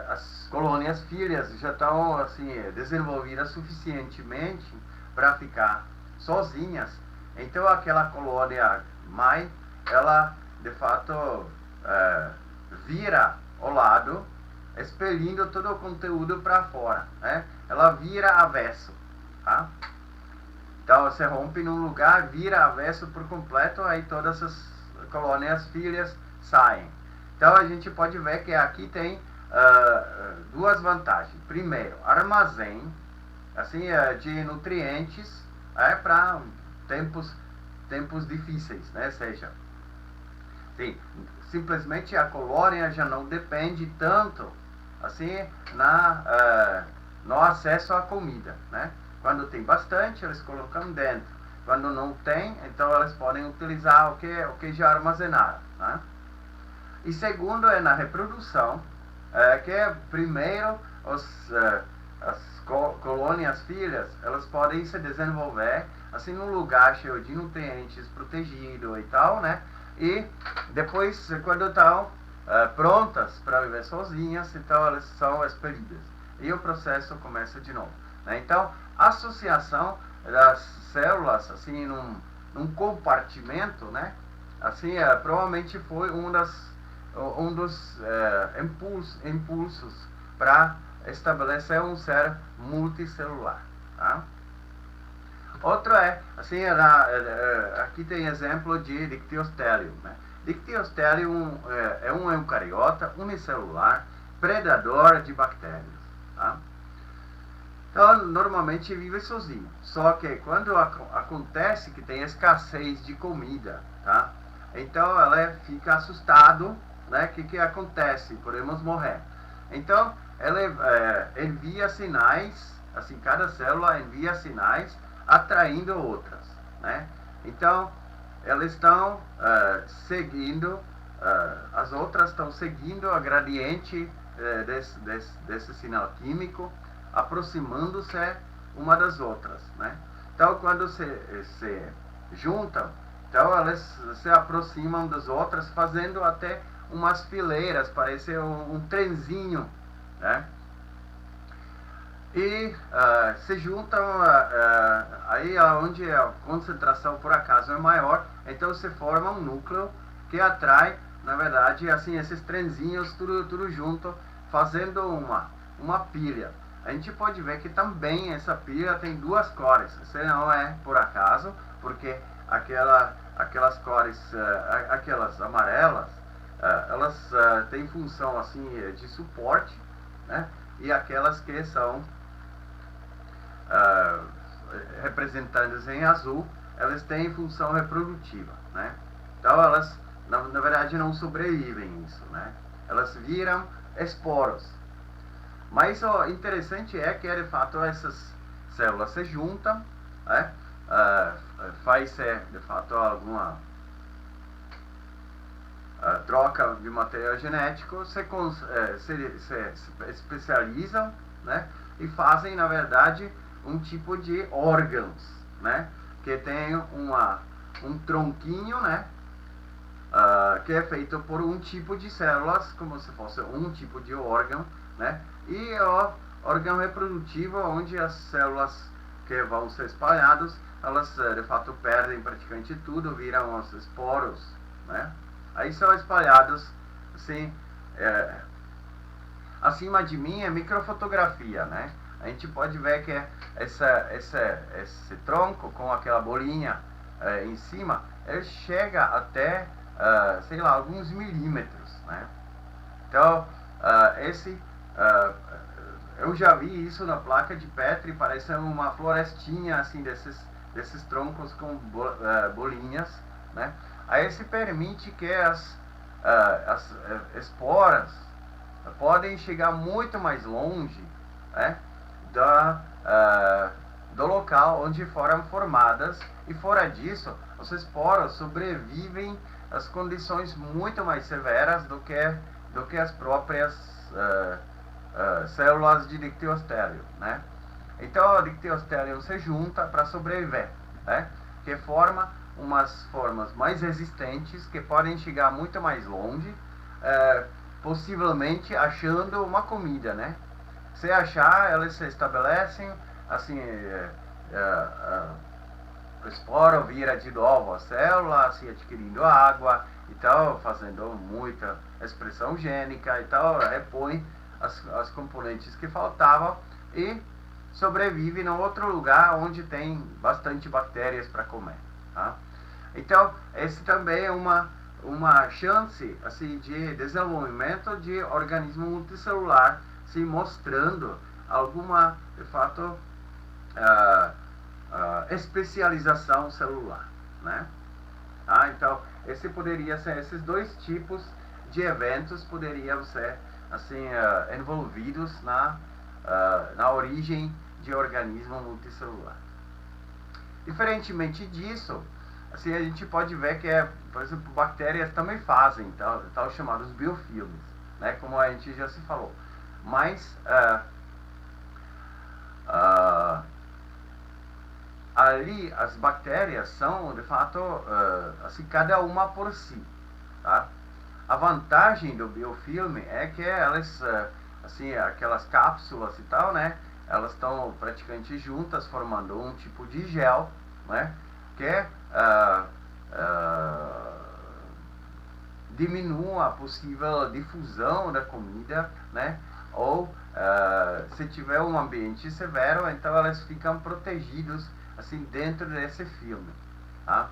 A: as colônias filhas já estão assim desenvolvidas suficientemente para ficar sozinhas, então aquela colônia mãe, ela de fato vira ao lado, expelindo todo o conteúdo para fora, né? Ela vira avesso, tá? Então você rompe num lugar, vira avesso por completo, aí todas as colônias filhas saem. Então a gente pode ver que aqui tem duas vantagens. Primeiro, armazém assim de nutrientes para tempos difíceis, né? Seja, sim, simplesmente a colônia já não depende tanto assim no acesso à comida, né? Quando tem bastante, eles colocam dentro. Quando não tem, então eles podem utilizar o que já armazenaram, né? E segundo é na reprodução, que primeiro as colônias filhas, elas podem se desenvolver assim num lugar cheio de nutrientes, protegido e tal, né? E depois, quando estão prontas para viver sozinhas, então elas são expelidas. E o processo começa de novo, né? Então, a associação das células, assim, num compartimento, né? Assim, provavelmente foi um dos impulsos para estabelecer um ser multicelular, tá? Outro assim, aqui tem exemplo de Dictyostelium, né? Dictyostelium é um eucariota unicelular, predador de bactérias, tá? Então, normalmente vive sozinho. Só que quando acontece que tem escassez de comida, tá? Então, ela fica assustado, né? Que acontece? Podemos morrer. Então, ela envia sinais, assim, cada célula envia sinais atraindo outras, né? Então, elas estão seguindo, as outras estão seguindo a gradiente desse sinal químico, aproximando-se uma das outras, né? Então, quando se juntam, então elas se aproximam das outras, fazendo até umas fileiras, parece um trenzinho, né? E se juntam aí onde a concentração por acaso é maior, então se forma um núcleo que atrai, na verdade, assim, esses trenzinhos tudo junto, fazendo uma pilha. A gente pode ver que também essa pilha tem duas cores. Isso não é por acaso, porque aquelas cores, aquelas amarelas, elas têm função assim de suporte, né? E aquelas que são representadas em azul, elas têm função reprodutiva, né? Então elas na verdade não sobrevivem isso, né? Elas viram esporos. Mas o interessante é que de fato essas células se juntam, né? Faz-se de fato alguma troca de material genético, se especializam, né? E fazem na verdade um tipo de órgãos, né? Que tem um tronquinho, né? Que é feito por um tipo de células, como se fosse um tipo de órgão, né? E o órgão reprodutivo, onde as células que vão ser espalhadas, elas de fato perdem praticamente tudo, viram os esporos, né? Aí são espalhados assim, acima de mim é microfotografia, né? A gente pode ver que esse tronco com aquela bolinha em cima, ele chega até, sei lá, alguns milímetros, né? Então, eu já vi isso na placa de Petri, parece uma florestinha assim desses troncos com bolinhas, né? Aí se permite que as as esporas podem chegar muito mais longe, né, do local onde foram formadas, e fora disso, os esporos sobrevivem às condições muito mais severas do que as próprias células de dictiostélio, né? Então, o dictiostélio se junta para sobreviver, né? Que forma umas formas mais resistentes que podem chegar muito mais longe, possivelmente achando uma comida, né? Se achar, elas se estabelecem, assim, o esporo vira de novo a célula, assim, adquirindo água e tal, fazendo muita expressão gênica e tal, repõe as componentes que faltavam e sobrevive em outro lugar onde tem bastante bactérias para comer, tá? Então, esse também é uma chance, assim, de desenvolvimento de organismo multicelular, se mostrando alguma, de fato, especialização celular, né? Então, esses dois tipos de eventos poderiam ser, assim, envolvidos na origem de organismo multicelular. Diferentemente disso, assim, a gente pode ver que, por exemplo, bactérias também fazem tal chamados biofilmes, né, como a gente já se falou. Mas ali as bactérias são, de fato, assim, cada uma por si, tá? A vantagem do biofilme é que elas, assim, aquelas cápsulas e tal, né, elas estão praticamente juntas, formando um tipo de gel, né, que diminua a possível difusão da comida, né, ou se tiver um ambiente severo, então elas ficam protegidas, assim, dentro desse filme, tá?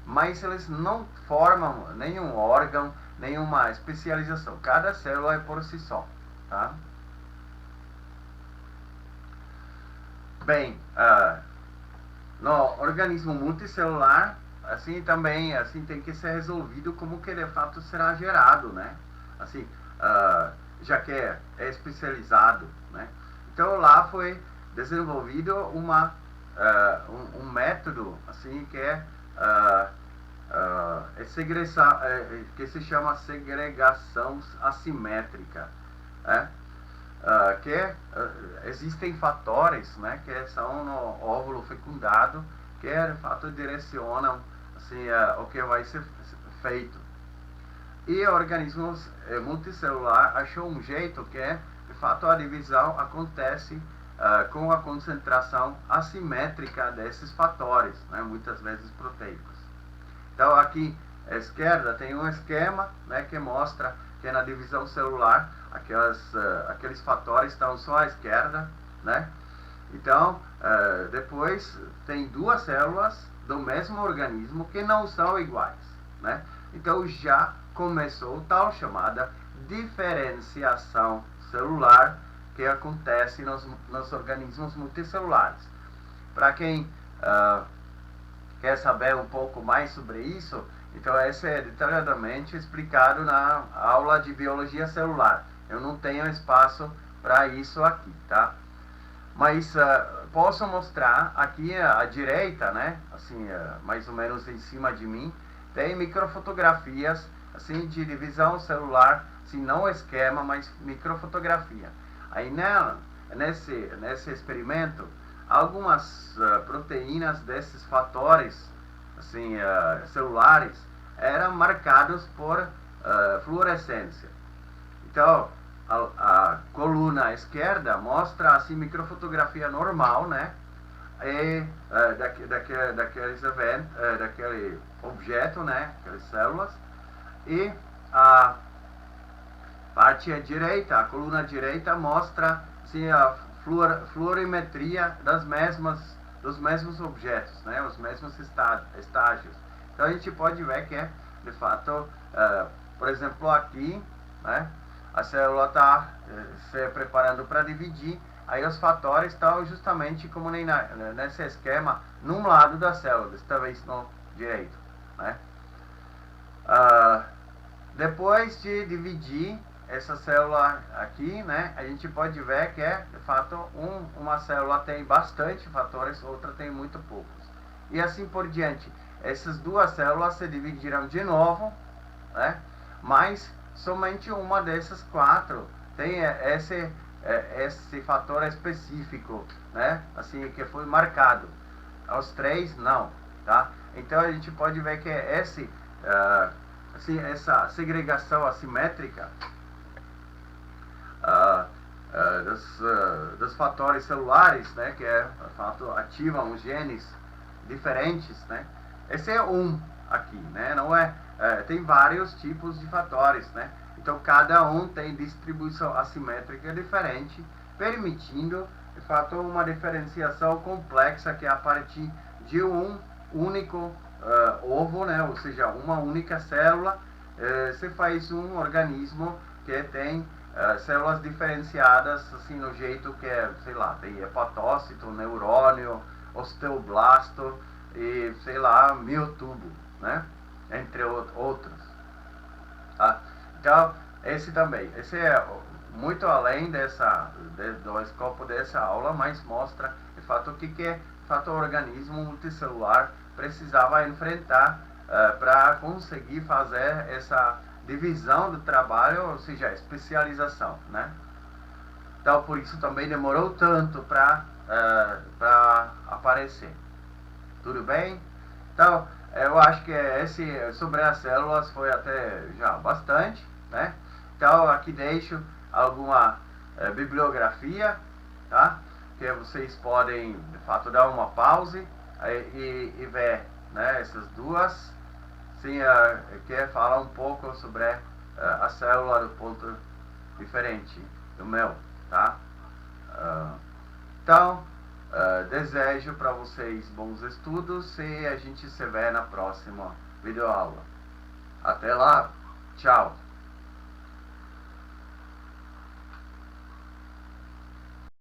A: Mas eles não formam nenhum órgão, nenhuma especialização. Cada célula é por si só, tá? Bem, no organismo multicelular, assim, também, assim, tem que ser resolvido como que de fato será gerado, né? Assim, já que é especializado, né? Então lá foi desenvolvido um método, assim, que é que se chama segregação assimétrica, né? Que existem fatores, né, que são no óvulo fecundado, que de fato direcionam, assim, o que vai ser feito. E o organismo multicelular achou um jeito que, de fato, a divisão acontece com a concentração assimétrica desses fatores, né, muitas vezes proteicos. Então, aqui à esquerda tem um esquema, né, que mostra que na divisão celular aqueles fatores estão só à esquerda, né? Então, depois tem duas células do mesmo organismo que não são iguais, né? Então já começou tal chamada diferenciação celular que acontece nos organismos multicelulares. Para quem quer saber um pouco mais sobre isso, então esse é detalhadamente explicado na aula de biologia celular. Eu não tenho espaço para isso aqui, tá? Mas posso mostrar aqui à direita, né? Assim, mais ou menos em cima de mim, tem microfotografias, assim, de divisão celular, assim, não esquema, mas microfotografia. Aí nesse experimento, algumas proteínas desses fatores, assim, celulares eram marcados por fluorescência. Então, a coluna esquerda mostra, assim, microfotografia normal, né? E daquele objeto, né? Aquelas células. E a parte direita, a coluna direita, mostra, assim, a fluorimetria dos mesmos objetos, né? Os mesmos estágios. Então a gente pode ver que, de fato, por exemplo, aqui, né, a célula está se preparando para dividir, aí os fatores estão justamente como nesse esquema, num lado da célula, desta vez no direito, né? Depois de dividir essa célula aqui, né, a gente pode ver que de fato uma célula tem bastante fatores, outra tem muito poucos. E assim por diante. Essas duas células se dividiram de novo, né, mas somente uma dessas quatro tem esse fator específico, né, assim, que foi marcado. Os três não, tá? Então a gente pode ver que essa segregação assimétrica dos fatores celulares, né, que de fato ativam os genes diferentes, né? Esse é um aqui, né? Não tem vários tipos de fatores, né? Então cada um tem distribuição assimétrica diferente, permitindo de fato uma diferenciação complexa que é a partir de um único ovo, né? Ou seja, uma única célula, se faz um organismo que tem células diferenciadas assim no jeito que sei lá, tem hepatócito, neurônio, osteoblasto e sei lá, miotubo, né? Entre outros. Tá? Então esse é muito além do escopo dessa aula, mas mostra de fato o que de fato o organismo multicelular precisava enfrentar para conseguir fazer essa divisão do trabalho, ou seja, especialização, né? Então por isso também demorou tanto para aparecer. Tudo bem? Então eu acho que esse sobre as células foi até já bastante, né? Então aqui deixo alguma bibliografia, tá? Que vocês podem de fato dar uma pause e ver, né, essas duas. Sim, quer falar um pouco sobre a célula do ponto diferente do meu, tá? Então, desejo para vocês bons estudos e a gente se vê na próxima videoaula. Até lá, tchau!